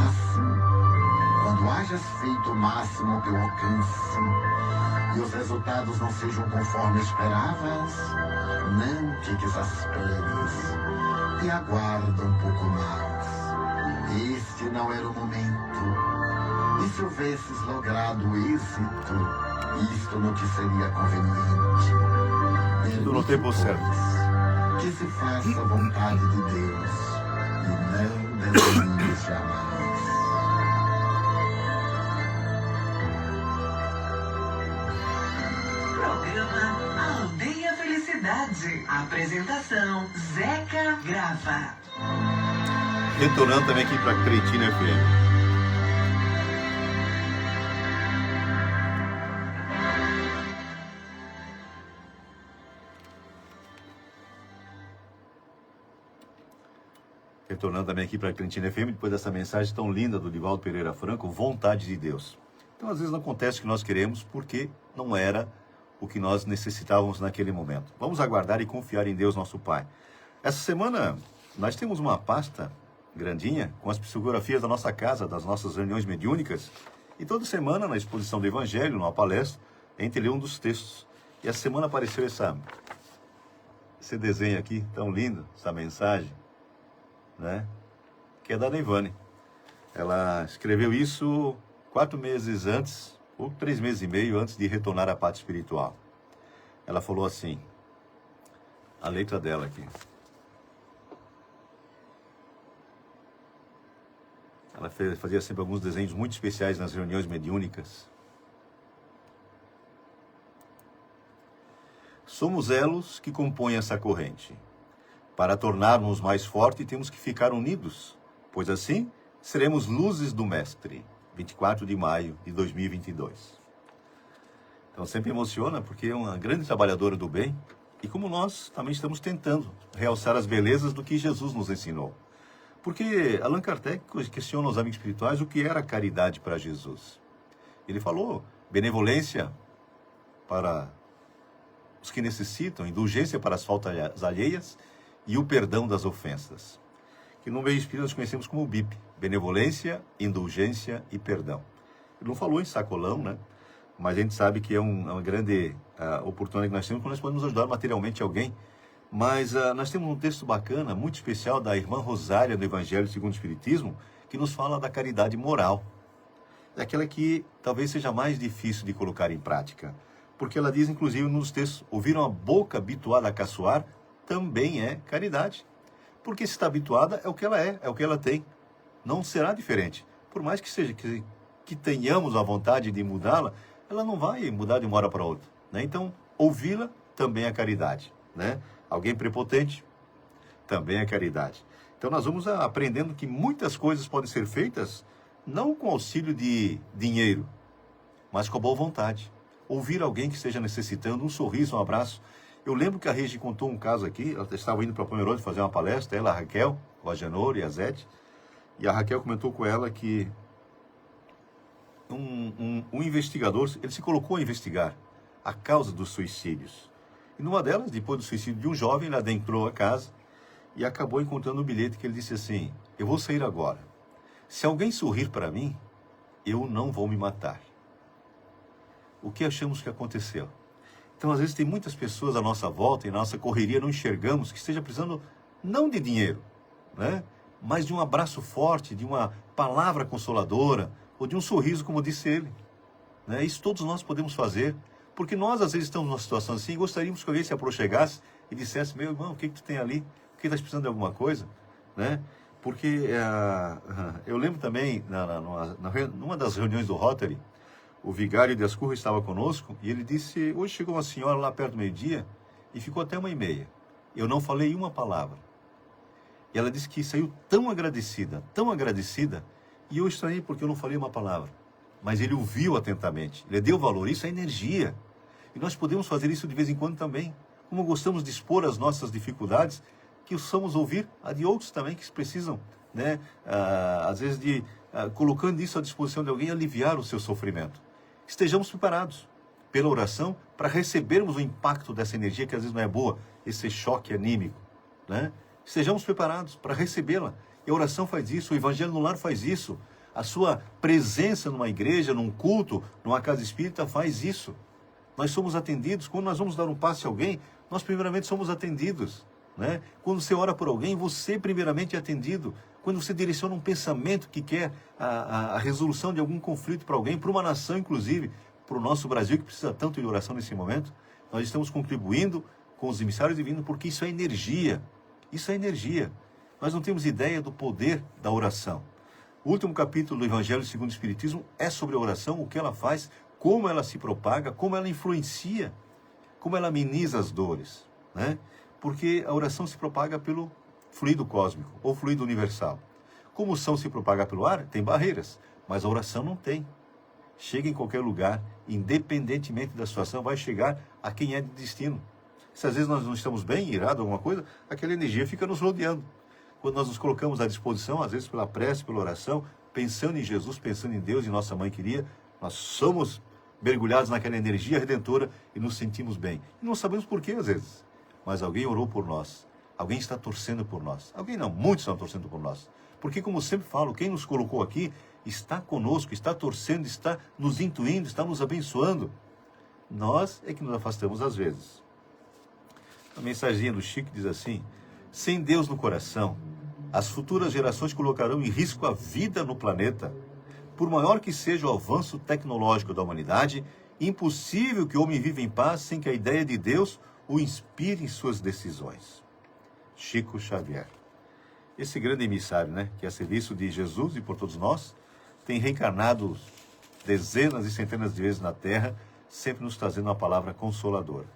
Assim, quando hajas feito o máximo ao teu alcance e os resultados não sejam conforme esperavas, não te exasperes e aguarda um pouco mais. Este não era o momento. E se houvesses logrado o êxito, isto não te seria conveniente. Tudo no tempo certo. Que se faça a vontade de Deus e não desanimes jamais. Programa Aldeia Felicidade. Apresentação Zeca Grava. Retornando também aqui para Cretina FM. Retornando também aqui para a Cretina FM, depois dessa mensagem tão linda do Divaldo Pereira Franco, vontade de Deus. Então, às vezes não acontece o que nós queremos porque não era o que nós necessitávamos naquele momento. Vamos aguardar e confiar em Deus, nosso Pai. Essa semana, nós temos uma pasta grandinha com as psicografias da nossa casa, das nossas reuniões mediúnicas, e toda semana, na exposição do Evangelho, numa palestra, a gente lê um dos textos. E essa semana apareceu esse desenho aqui, tão lindo, essa mensagem, né? Que é da Neivane. Ela escreveu isso 4 meses antes, ou 3 meses e meio antes de retornar à pátria espiritual. Ela falou assim, a letra dela aqui. Ela fazia sempre alguns desenhos muito especiais nas reuniões mediúnicas. Somos elos que compõem essa corrente. Para tornarmos mais fortes, temos que ficar unidos, pois assim seremos luzes do Mestre. 24 de maio de 2022. Então sempre emociona, porque é uma grande trabalhadora do bem, e como nós também estamos tentando realçar as belezas do que Jesus nos ensinou. Porque Allan Kardec questiona aos amigos espirituais o que era caridade para Jesus. Ele falou benevolência para os que necessitam, indulgência para as faltas alheias e o perdão das ofensas. Que no meio espírita nós conhecemos como BIP, benevolência, indulgência e perdão. Ele não falou em sacolão, né? Mas a gente sabe que é uma grande oportunidade que nós temos quando nós podemos ajudar materialmente alguém. Mas nós temos um texto bacana, muito especial, da irmã Rosária, do Evangelho segundo o Espiritismo, que nos fala da caridade moral. Daquela que talvez seja mais difícil de colocar em prática. Porque ela diz, inclusive, nos textos, ouviram a boca habituada a caçoar, também é caridade. Porque se está habituada, é o que ela é o que ela tem. Não será diferente. Por mais que seja que tenhamos a vontade de mudá-la, ela não vai mudar de uma hora para outra, né? Então, ouvi-la também é caridade, né? Alguém prepotente também é caridade. Então, nós vamos aprendendo que muitas coisas podem ser feitas não com auxílio de dinheiro, mas com a boa vontade. Ouvir alguém que esteja necessitando, um sorriso, um abraço. Eu lembro que a Regi contou um caso aqui, ela estava indo para Pomerode fazer uma palestra, ela, a Raquel, o Agenor e a Zete, e a Raquel comentou com ela que um investigador, ele se colocou a investigar a causa dos suicídios. E numa delas, depois do suicídio de um jovem, ele adentrou a casa e acabou encontrando um bilhete que ele disse assim, eu vou sair agora. Se alguém sorrir para mim, eu não vou me matar. O que achamos que aconteceu? Então, às vezes, tem muitas pessoas à nossa volta, e na nossa correria não enxergamos que esteja precisando não de dinheiro, né? Mas de um abraço forte, de uma palavra consoladora, ou de um sorriso, como disse ele, né? Isso todos nós podemos fazer, porque nós, às vezes, estamos numa situação assim, e gostaríamos que alguém se aproximasse e dissesse, meu irmão, o que tu tem ali? O que estás precisando de alguma coisa? Né? Porque eu lembro também, numa das reuniões do Rotary, o vigário de Ascurra estava conosco e ele disse, hoje chegou uma senhora lá perto do meio-dia e ficou até 1h30. Eu não falei uma palavra. E ela disse que saiu tão agradecida, e eu estranhei porque eu não falei uma palavra. Mas ele ouviu atentamente, ele deu valor, isso é energia. E nós podemos fazer isso de vez em quando também. Como gostamos de expor as nossas dificuldades, que possamos ouvir a de outros também que precisam, né, às vezes colocando isso à disposição de alguém, aliviar o seu sofrimento. Estejamos preparados pela oração para recebermos o impacto dessa energia que às vezes não é boa, esse choque anímico, né? Estejamos preparados para recebê-la. E a oração faz isso, o Evangelho no Lar faz isso. A sua presença numa igreja, num culto, numa casa espírita faz isso. Nós somos atendidos. Quando nós vamos dar um passe a alguém, nós primeiramente somos atendidos, né? Quando você ora por alguém, você primeiramente é atendido. Quando você direciona um pensamento que quer a resolução de algum conflito para alguém, para uma nação inclusive, para o nosso Brasil que precisa tanto de oração nesse momento, nós estamos contribuindo com os emissários divinos, porque isso é energia. Isso é energia. Nós não temos ideia do poder da oração. O último capítulo do Evangelho segundo o Espiritismo é sobre a oração, o que ela faz, como ela se propaga, como ela influencia, como ela ameniza as dores, né? Porque a oração se propaga pelo fluido cósmico ou fluido universal. Como o som se propaga pelo ar, tem barreiras, mas a oração não tem. Chega em qualquer lugar, independentemente da situação, vai chegar a quem é de destino. Se às vezes nós não estamos bem, irados, alguma coisa, aquela energia fica nos rodeando. Quando nós nos colocamos à disposição, às vezes pela prece, pela oração, pensando em Jesus, pensando em Deus e nossa mãe queria, nós somos mergulhados naquela energia redentora e nos sentimos bem. E não sabemos por quê às vezes, mas alguém orou por nós, alguém está torcendo por nós. Alguém não, muitos estão torcendo por nós. Porque, como sempre falo, quem nos colocou aqui está conosco, está torcendo, está nos intuindo, está nos abençoando. Nós é que nos afastamos às vezes. A mensaginha do Chico diz assim: sem Deus no coração, as futuras gerações colocarão em risco a vida no planeta. Por maior que seja o avanço tecnológico da humanidade, impossível que o homem viva em paz sem que a ideia de Deus o inspire em suas decisões. Chico Xavier. Esse grande emissário, né, que é a serviço de Jesus e por todos nós, tem reencarnado dezenas e centenas de vezes na Terra, sempre nos trazendo uma palavra consoladora.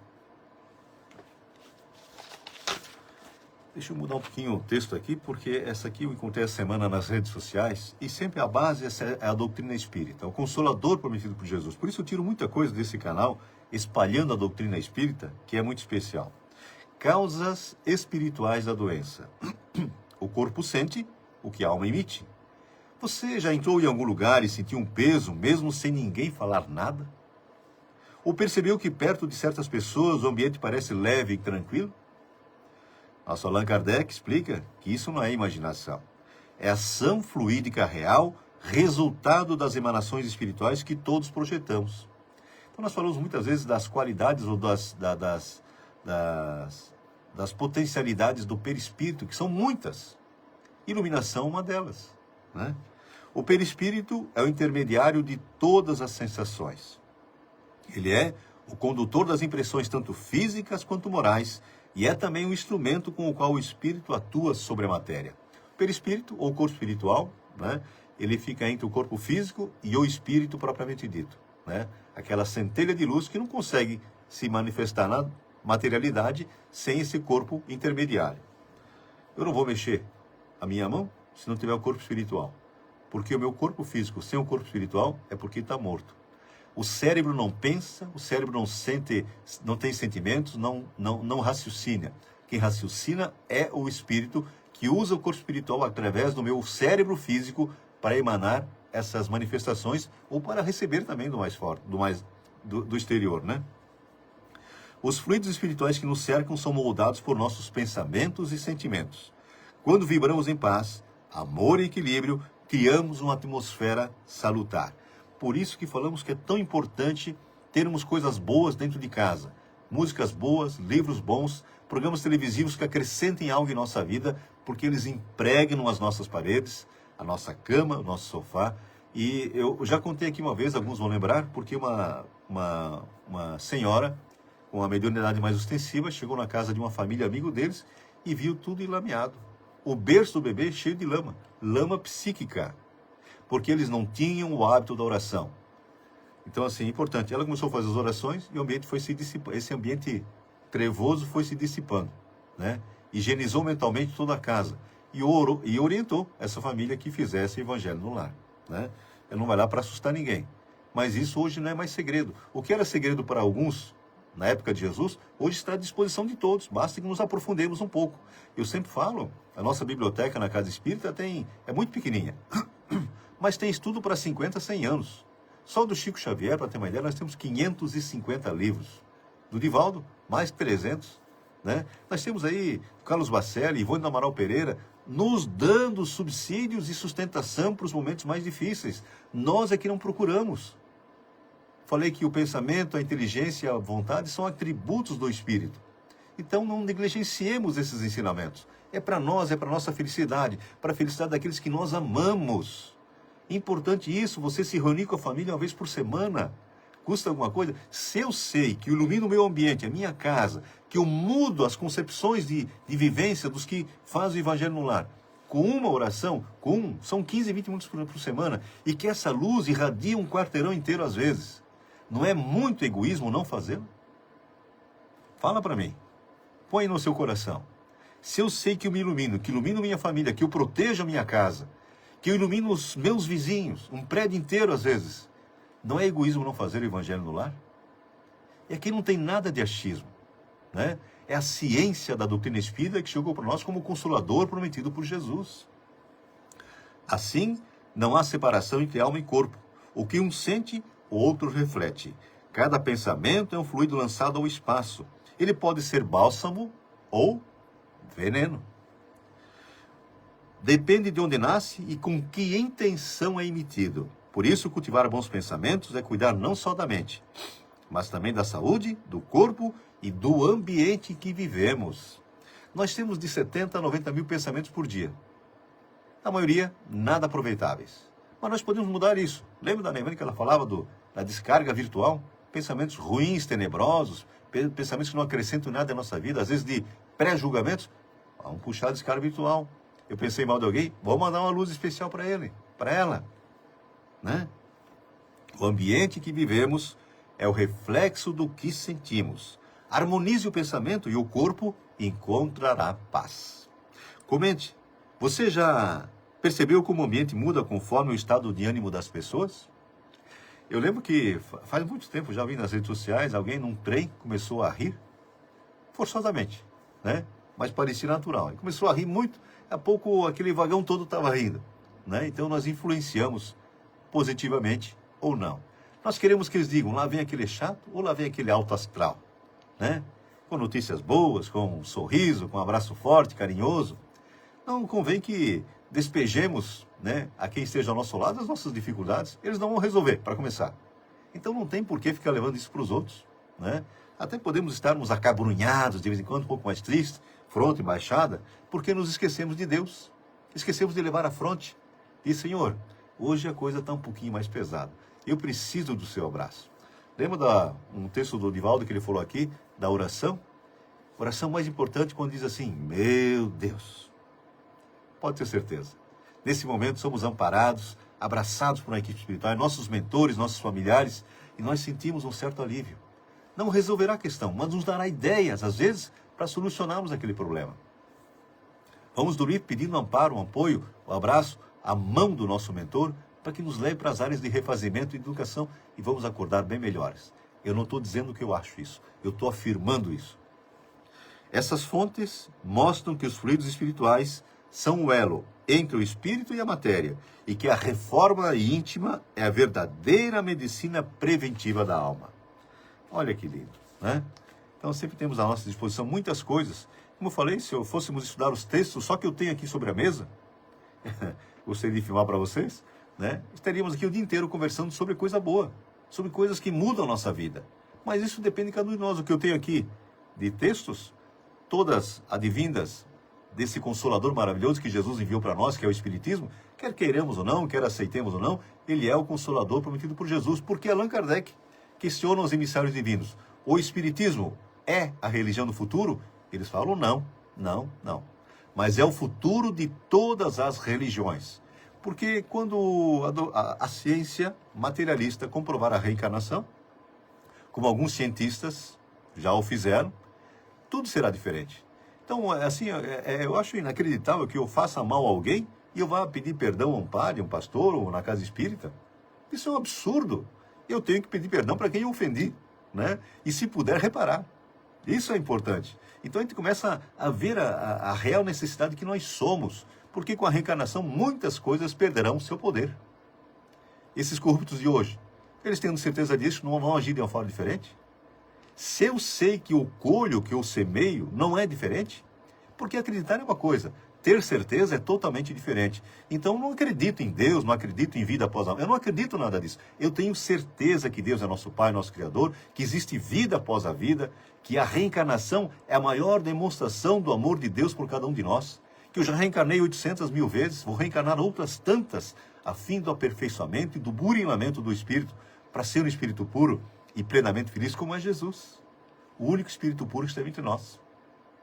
Deixa eu mudar um pouquinho o texto aqui, porque essa aqui eu encontrei essa semana nas redes sociais, e sempre a base é a doutrina espírita, o consolador prometido por Jesus. Por isso eu tiro muita coisa desse canal, espalhando a doutrina espírita, que é muito especial. Causas espirituais da doença. O corpo sente o que a alma emite. Você já entrou em algum lugar e sentiu um peso, mesmo sem ninguém falar nada? Ou percebeu que perto de certas pessoas o ambiente parece leve e tranquilo? Nosso Allan Kardec explica que isso não é imaginação. É ação fluídica real, resultado das emanações espirituais que todos projetamos. Então nós falamos muitas vezes das qualidades ou das potencialidades do perispírito, que são muitas. Iluminação é uma delas, né? O perispírito é o intermediário de todas as sensações. Ele é o condutor das impressões tanto físicas quanto morais, e é também um instrumento com o qual o espírito atua sobre a matéria. O perispírito, ou corpo espiritual, né, ele fica entre o corpo físico e o espírito propriamente dito, né? Aquela centelha de luz que não consegue se manifestar na materialidade sem esse corpo intermediário. Eu não vou mexer a minha mão se não tiver o corpo espiritual. Porque o meu corpo físico sem o corpo espiritual é porque está morto. O cérebro não pensa, o cérebro não sente, não tem sentimentos, não raciocina. Quem raciocina é o espírito que usa o corpo espiritual através do meu cérebro físico para emanar essas manifestações ou para receber também do mais forte, do exterior, né? Os fluidos espirituais que nos cercam são moldados por nossos pensamentos e sentimentos. Quando vibramos em paz, amor e equilíbrio, criamos uma atmosfera salutar. Por isso que falamos que é tão importante termos coisas boas dentro de casa. Músicas boas, livros bons, programas televisivos que acrescentem algo em nossa vida, porque eles impregnam as nossas paredes, a nossa cama, o nosso sofá. E eu já contei aqui uma vez, alguns vão lembrar, porque uma senhora com a mediunidade mais ostensiva chegou na casa de uma família amigo deles e viu tudo enlameado. O berço do bebê cheio de lama, lama psíquica, porque eles não tinham o hábito da oração. Então, assim, importante. Ela começou a fazer as orações e o ambiente foi se dissipando. Esse ambiente trevoso foi se dissipando, né? Higienizou mentalmente toda a casa. e orientou essa família que fizesse evangelho no lar, né? Ele não vai lá para assustar ninguém. Mas isso hoje não é mais segredo. O que era segredo para alguns, na época de Jesus, hoje está à disposição de todos. Basta que nos aprofundemos um pouco. Eu sempre falo, a nossa biblioteca na Casa Espírita é muito pequenininha, mas tem estudo para 50, 100 anos. Só do Chico Xavier, para ter uma ideia, nós temos 550 livros. Do Divaldo, mais 300. Né? Nós temos aí Carlos Bacelli, Ivone do Amaral Pereira, nos dando subsídios e sustentação para os momentos mais difíceis. Nós é que não procuramos. Falei que o pensamento, a inteligência e a vontade são atributos do Espírito. Então não negligenciemos esses ensinamentos. É para nós, é para a nossa felicidade, para a felicidade daqueles que nós amamos. Importante isso, você se reunir com a família uma vez por semana. Custa alguma coisa? Se eu sei que eu ilumino o meu ambiente, a minha casa, que eu mudo as concepções de vivência dos que fazem o evangelho no lar, com uma oração, são 15, 20 minutos por semana, e que essa luz irradia um quarteirão inteiro às vezes. Não é muito egoísmo não fazê-lo? Fala para mim. Põe no seu coração. Se eu sei que eu me ilumino, que ilumino minha família, que eu protejo a minha casa, que eu ilumino os meus vizinhos, um prédio inteiro às vezes, não é egoísmo não fazer o evangelho no lar? E aqui não tem nada de achismo, né? É a ciência da doutrina espírita que chegou para nós como consolador prometido por Jesus. Assim, não há separação entre alma e corpo. O que um sente, o outro reflete. Cada pensamento é um fluido lançado ao espaço. Ele pode ser bálsamo ou veneno. Depende de onde nasce e com que intenção é emitido. Por isso, cultivar bons pensamentos é cuidar não só da mente, mas também da saúde, do corpo e do ambiente em que vivemos. Nós temos de 70 a 90 mil pensamentos por dia. A maioria, nada aproveitáveis. Mas nós podemos mudar isso. Lembra da Neymar que ela falava da descarga virtual? Pensamentos ruins, tenebrosos, pensamentos que não acrescentam nada à nossa vida, às vezes de pré-julgamentos. Vamos puxar a descarga virtual. Eu pensei mal de alguém, vou mandar uma luz especial para ele, para ela. Né? O ambiente que vivemos é o reflexo do que sentimos. Harmonize o pensamento e o corpo encontrará paz. Comente, você já percebeu como o ambiente muda conforme o estado de ânimo das pessoas? Eu lembro que faz muito tempo, já vi nas redes sociais, alguém num trem começou a rir, forçosamente, né? Mas parecia natural. Ele começou a rir muito, a pouco aquele vagão todo estava rindo, né? Então nós influenciamos positivamente ou não. Nós queremos que eles digam, lá vem aquele chato ou lá vem aquele alto astral, né? Com notícias boas, com um sorriso, com um abraço forte, carinhoso. Não convém que despejemos, né, a quem esteja ao nosso lado as nossas dificuldades. Eles não vão resolver, para começar. Então não tem por que ficar levando isso para os outros, né? Até podemos estarmos acabrunhados de vez em quando, um pouco mais tristes, fronte baixada, porque nos esquecemos de Deus. Esquecemos de levar à fronte. E, Senhor, hoje a coisa está um pouquinho mais pesada. Eu preciso do seu abraço. Lembra um texto do Divaldo que ele falou aqui, da oração? Oração mais importante quando diz assim, meu Deus. Pode ter certeza. Nesse momento somos amparados, abraçados por uma equipe espiritual, nossos mentores, nossos familiares, e nós sentimos um certo alívio. Não resolverá a questão, mas nos dará ideias, às vezes, para solucionarmos aquele problema. Vamos dormir pedindo amparo, um apoio, um abraço, a mão do nosso mentor, para que nos leve para as áreas de refazimento e educação e vamos acordar bem melhores. Eu não estou dizendo que eu acho isso, eu estou afirmando isso. Essas fontes mostram que os fluidos espirituais são o elo entre o espírito e a matéria e que a reforma íntima é a verdadeira medicina preventiva da alma. Olha que lindo, né? Então sempre temos à nossa disposição muitas coisas. Como eu falei, se fôssemos estudar os textos só que eu tenho aqui sobre a mesa, gostaria de filmar para vocês, né? Estaríamos aqui o dia inteiro conversando sobre coisa boa, sobre coisas que mudam a nossa vida. Mas isso depende de cada um de nós. O que eu tenho aqui de textos, todas advindas desse Consolador maravilhoso que Jesus enviou para nós, que é o Espiritismo, quer queiramos ou não, quer aceitemos ou não, ele é o Consolador prometido por Jesus, porque Allan Kardec questiona os emissários divinos. O Espiritismo é a religião do futuro? Eles falam não. Mas é o futuro de todas as religiões. Porque quando a ciência materialista comprovar a reencarnação, como alguns cientistas já o fizeram, tudo será diferente. Então, assim, eu acho inacreditável que eu faça mal a alguém e eu vá pedir perdão a um padre, um pastor ou na casa espírita. Isso é um absurdo. Eu tenho que pedir perdão para quem eu ofendi, né? E se puder, reparar. Isso é importante. Então a gente começa a ver a real necessidade que nós somos, porque com a reencarnação muitas coisas perderão seu poder. Esses corruptos de hoje, eles tendo certeza disso, não vão agir de uma forma diferente? Se eu sei que eu colho, que eu semeio, não é diferente? Porque acreditar é uma coisa, ter certeza é totalmente diferente. Então eu não acredito em Deus, não acredito em vida após a morte. Eu não acredito em nada disso. Eu tenho certeza que Deus é nosso Pai, nosso Criador, que existe vida após a vida, que a reencarnação é a maior demonstração do amor de Deus por cada um de nós. Que eu já reencarnei 800 mil vezes, vou reencarnar outras tantas, a fim do aperfeiçoamento e do burilamento do Espírito, para ser um Espírito puro e plenamente feliz, como é Jesus. O único Espírito puro que está entre nós,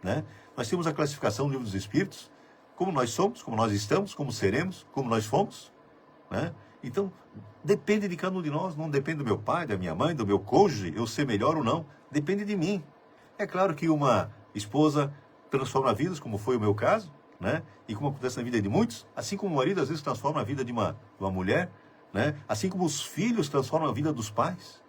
né? Nós temos a classificação do Livro dos Espíritos, como nós somos, como nós estamos, como seremos, como nós fomos, né? Então, depende de cada um de nós, não depende do meu pai, da minha mãe, do meu cônjuge, eu ser melhor ou não, depende de mim. É claro que uma esposa transforma vidas, como foi o meu caso, né? E como acontece na vida de muitos, assim como o marido às vezes transforma a vida de uma mulher, né? Assim como os filhos transformam a vida dos pais,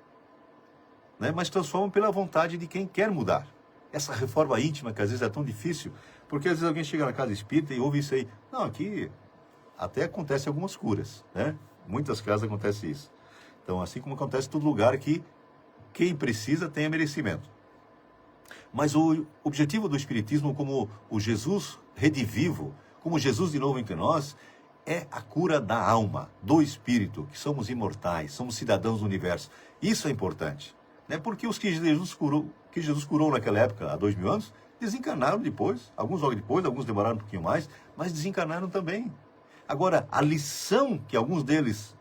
né? Mas transformam pela vontade de quem quer mudar. Essa reforma íntima que às vezes é tão difícil, porque às vezes alguém chega na casa espírita e ouve isso aí. Não, aqui até acontece algumas curas, né? Muitas casas acontece isso. Então, assim como acontece em todo lugar que quem precisa tenha merecimento. Mas o objetivo do Espiritismo, como o Jesus redivivo, como Jesus de novo entre nós, é a cura da alma, do espírito, que somos imortais, somos cidadãos do universo. Isso é importante, né? Porque os que Jesus curou naquela época, há 2000 anos, desencarnaram depois, alguns logo depois, alguns demoraram um pouquinho mais, mas desencarnaram também. Agora, a lição que alguns deles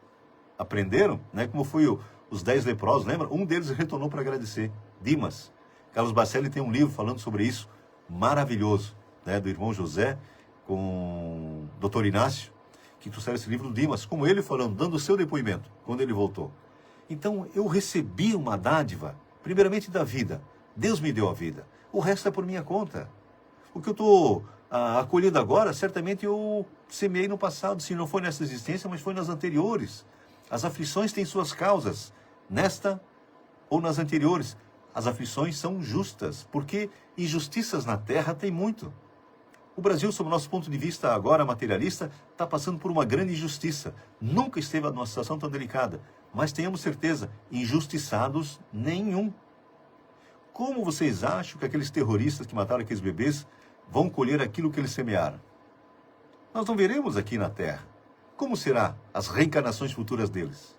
aprenderam, né, como foi os 10 leprosos, lembra? Um deles retornou para agradecer, Dimas. Carlos Bacelli tem um livro falando sobre isso, maravilhoso, né, do irmão José com o Dr. Inácio, que trouxeram esse livro do Dimas, como ele falando, dando o seu depoimento, quando ele voltou. Então, eu recebi uma dádiva, primeiramente da vida. Deus me deu a vida. O resto é por minha conta. O que eu estou acolhendo agora, certamente eu semeei no passado, se não foi nessa existência, mas foi nas anteriores. As aflições têm suas causas, nesta ou nas anteriores. As aflições são justas, porque injustiças na terra tem muito. O Brasil, sob o nosso ponto de vista agora materialista, está passando por uma grande injustiça. Nunca esteve numa situação tão delicada. Mas tenhamos certeza, injustiçados nenhum. Como vocês acham que aqueles terroristas que mataram aqueles bebês vão colher aquilo que eles semearam? Nós não veremos aqui na Terra. Como será as reencarnações futuras deles?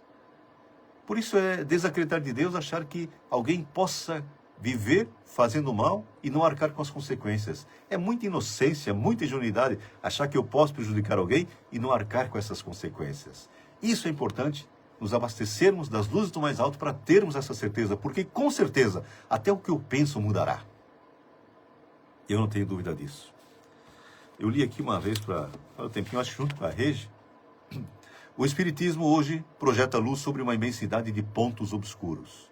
Por isso é desacreditar de Deus achar que alguém possa viver fazendo mal e não arcar com as consequências. É muita inocência, muita ingenuidade achar que eu posso prejudicar alguém e não arcar com essas consequências. Isso é importante, nos abastecermos das luzes do mais alto para termos essa certeza, porque com certeza até o que eu penso mudará. Eu não tenho dúvida disso. Eu li aqui uma vez para um tempinho, acho junto com a Regi. O Espiritismo hoje projeta luz sobre uma imensidade de pontos obscuros.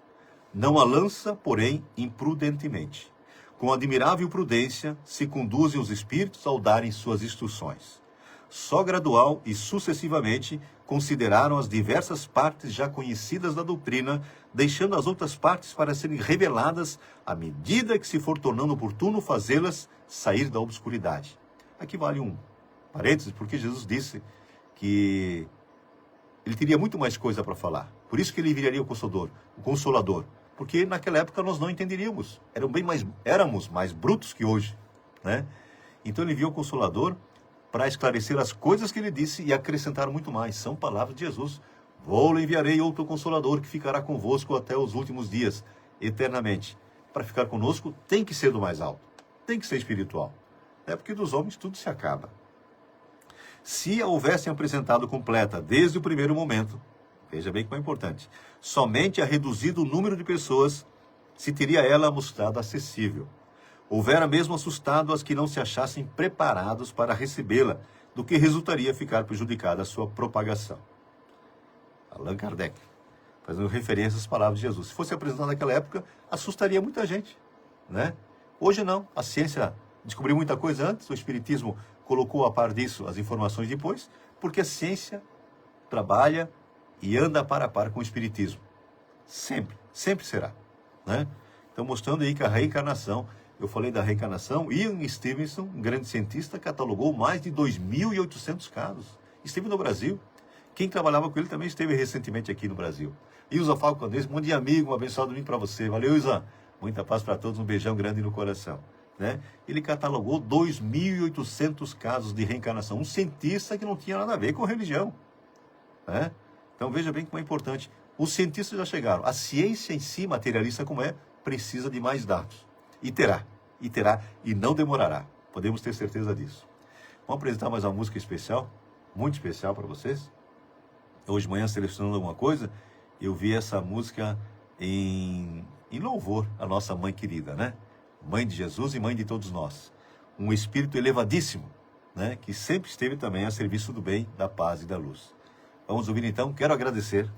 Não a lança, porém, imprudentemente. Com admirável prudência, se conduzem os espíritos ao darem suas instruções. Só gradual e sucessivamente consideraram as diversas partes já conhecidas da doutrina, deixando as outras partes para serem reveladas à medida que se for tornando oportuno fazê-las sair da obscuridade. Aqui vale um parênteses, porque Jesus disse que ele teria muito mais coisa para falar. Por isso que ele viraria o Consolador. Porque naquela época nós não entenderíamos. Éramos mais brutos que hoje, né? Então ele enviou o Consolador para esclarecer as coisas que ele disse e acrescentar muito mais. São palavras de Jesus. Vou-lhe enviarei outro Consolador que ficará convosco até os últimos dias, eternamente. Para ficar conosco tem que ser do mais alto. Tem que ser espiritual. É porque dos homens tudo se acaba. Se a houvessem apresentado completa desde o primeiro momento, veja bem como é importante, somente a reduzido o número de pessoas se teria ela mostrado acessível. Houvera mesmo assustado as que não se achassem preparados para recebê-la, do que resultaria ficar prejudicada a sua propagação. Allan Kardec, fazendo referência às palavras de Jesus. Se fosse apresentado naquela época, assustaria muita gente, né? Hoje não, a ciência descobriu muita coisa antes, o Espiritismo colocou a par disso as informações depois, porque a ciência trabalha e anda par a par com o Espiritismo. Sempre, sempre será, né? Então, mostrando aí que a reencarnação, eu falei da reencarnação, Ian Stevenson, um grande cientista, catalogou mais de 2.800 casos. Esteve no Brasil. Quem trabalhava com ele também esteve recentemente aqui no Brasil. Ilza Falconês, bom dia, amigo, um abençoado domingo para você. Valeu, Ilza. Muita paz para todos, um beijão grande no coração, né? Ele catalogou 2.800 casos de reencarnação. Um cientista que não tinha nada a ver com religião, né? Então, veja bem como é importante. Os cientistas já chegaram. A ciência em si, materialista como é, precisa de mais dados. E terá, e não demorará. Podemos ter certeza disso. Vamos apresentar mais uma música especial, muito especial para vocês. Hoje de manhã, selecionando alguma coisa, eu vi essa música em louvor à nossa mãe querida, né? Mãe de Jesus e mãe de todos nós. Um espírito elevadíssimo, né? Que sempre esteve também a serviço do bem, da paz e da luz. Vamos ouvir então. Quero agradecer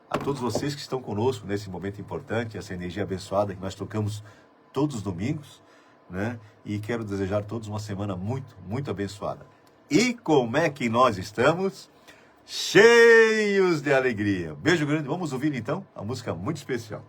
a todos vocês que estão conosco nesse momento importante, essa energia abençoada que nós tocamos todos os domingos, né? E quero desejar a todos uma semana muito, muito abençoada. E como é que nós estamos? Cheios de alegria. Beijo grande. Vamos ouvir então a música muito especial.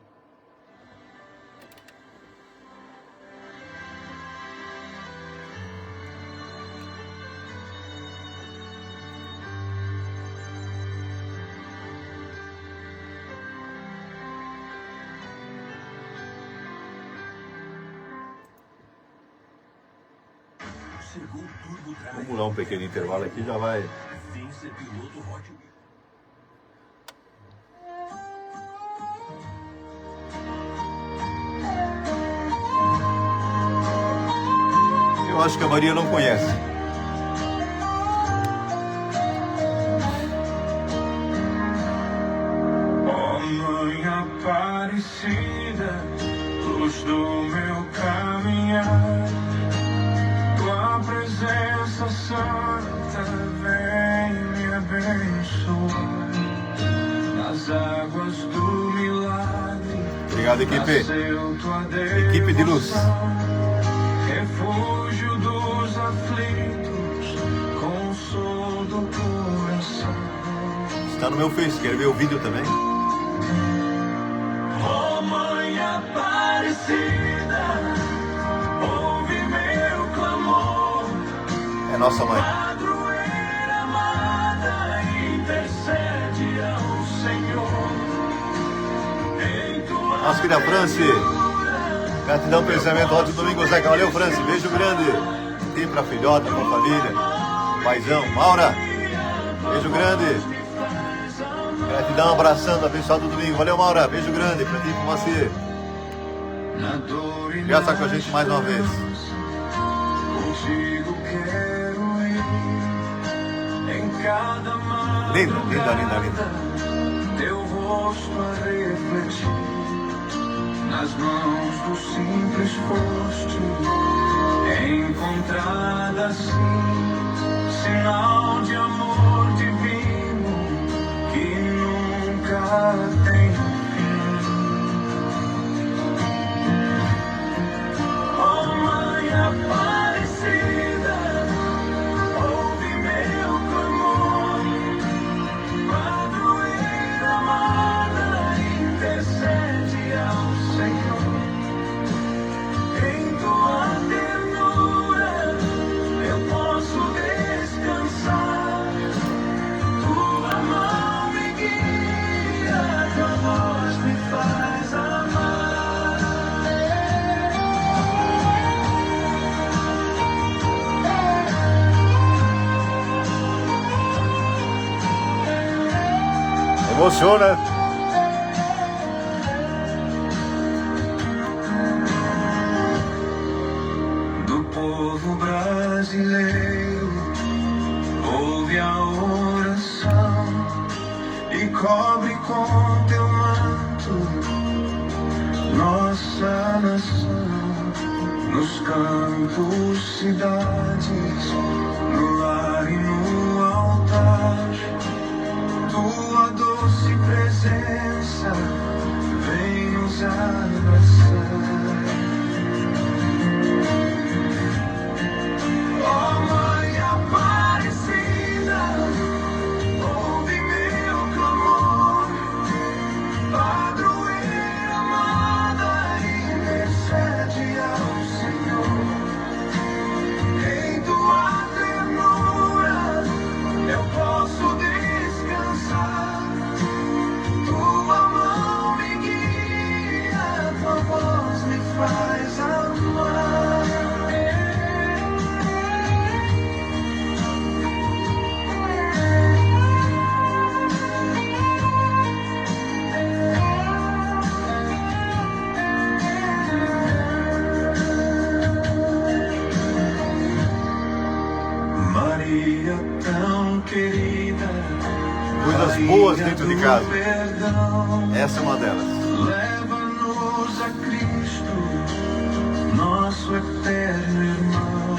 Vamos pular um pequeno intervalo aqui, já vai. Eu acho que a Maria não conhece. Ó Mãe Aparecida, luz do meu caminhar, tua presença santa vem me abençoar. Nas águas do milagre, obrigado, equipe. Equipe de luz. Refúgio dos aflitos, consolo do coração. Está no meu Face, quer ver o vídeo também? Ó Mãe Aparecida, ouve meu clamor. É nossa mãe. Padroeira amada, intercede ao Senhor. Em tua Nossa querida Franci. Gratidão, pensamento, ótimo domingo, Zeca. Valeu, Franci. Beijo grande. Tem pra filhota, pra família. Paizão. Maura. Beijo grande. Gratidão, abraçando, abençoado domingo. Valeu, Maura. Beijo grande pra ti e pro Maci. Obrigado por estar com a gente mais uma vez. Contigo quero ir, em cada Linda, linda, linda, linda. teu rosto a refletir. Nas mãos do simples foste encontrada assim, sinal de amor divino que nunca tem fim. Ó Mãe Aparecida, ouve meu clamor. Padroeira amada, intercede ao Senhor. Em tua ternura eu posso descansar. Tua mão me guia, tua voz me faz amar. Emociona. Do povo brasileiro, ouve a oração e cobre com teu manto nossa nação. Nos campos, cidades, no lar e no altar, tua doce presença vem nos abraçar. faz amar. Maria tão querida, Coisas boas dentro de casa. perdão, Essa é uma delas. leva-nos a Cristo, nosso eterno irmão.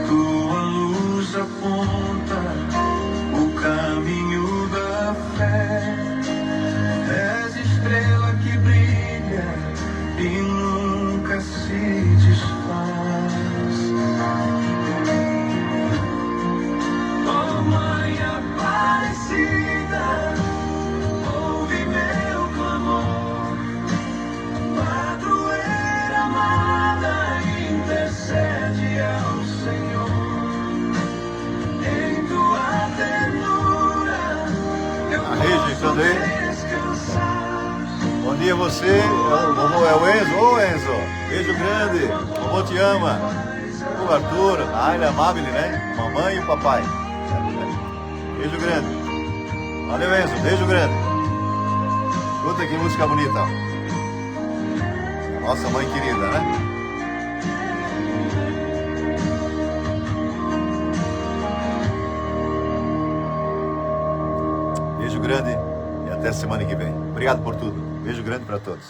Tua luz aponta o caminho da fé. És estrela que brilha e nunca se desfaz. Oh, Mãe Aparecida, ouve meu clamor. Padroeira amada, intercede ao Senhor. Em tua ternura eu rejeitando posso ele. descansar. Bom dia a você. Vovô é o Enzo. Ô Enzo, beijo grande. Vovô te ama. O Arthur. Ah, ele é amável, né? Mamãe e o papai. Beijo grande. Valeu, Enzo. Beijo grande. Escuta que música bonita. Nossa mãe querida, né? Beijo grande e até semana que vem. Obrigado por tudo. Beijo grande para todos.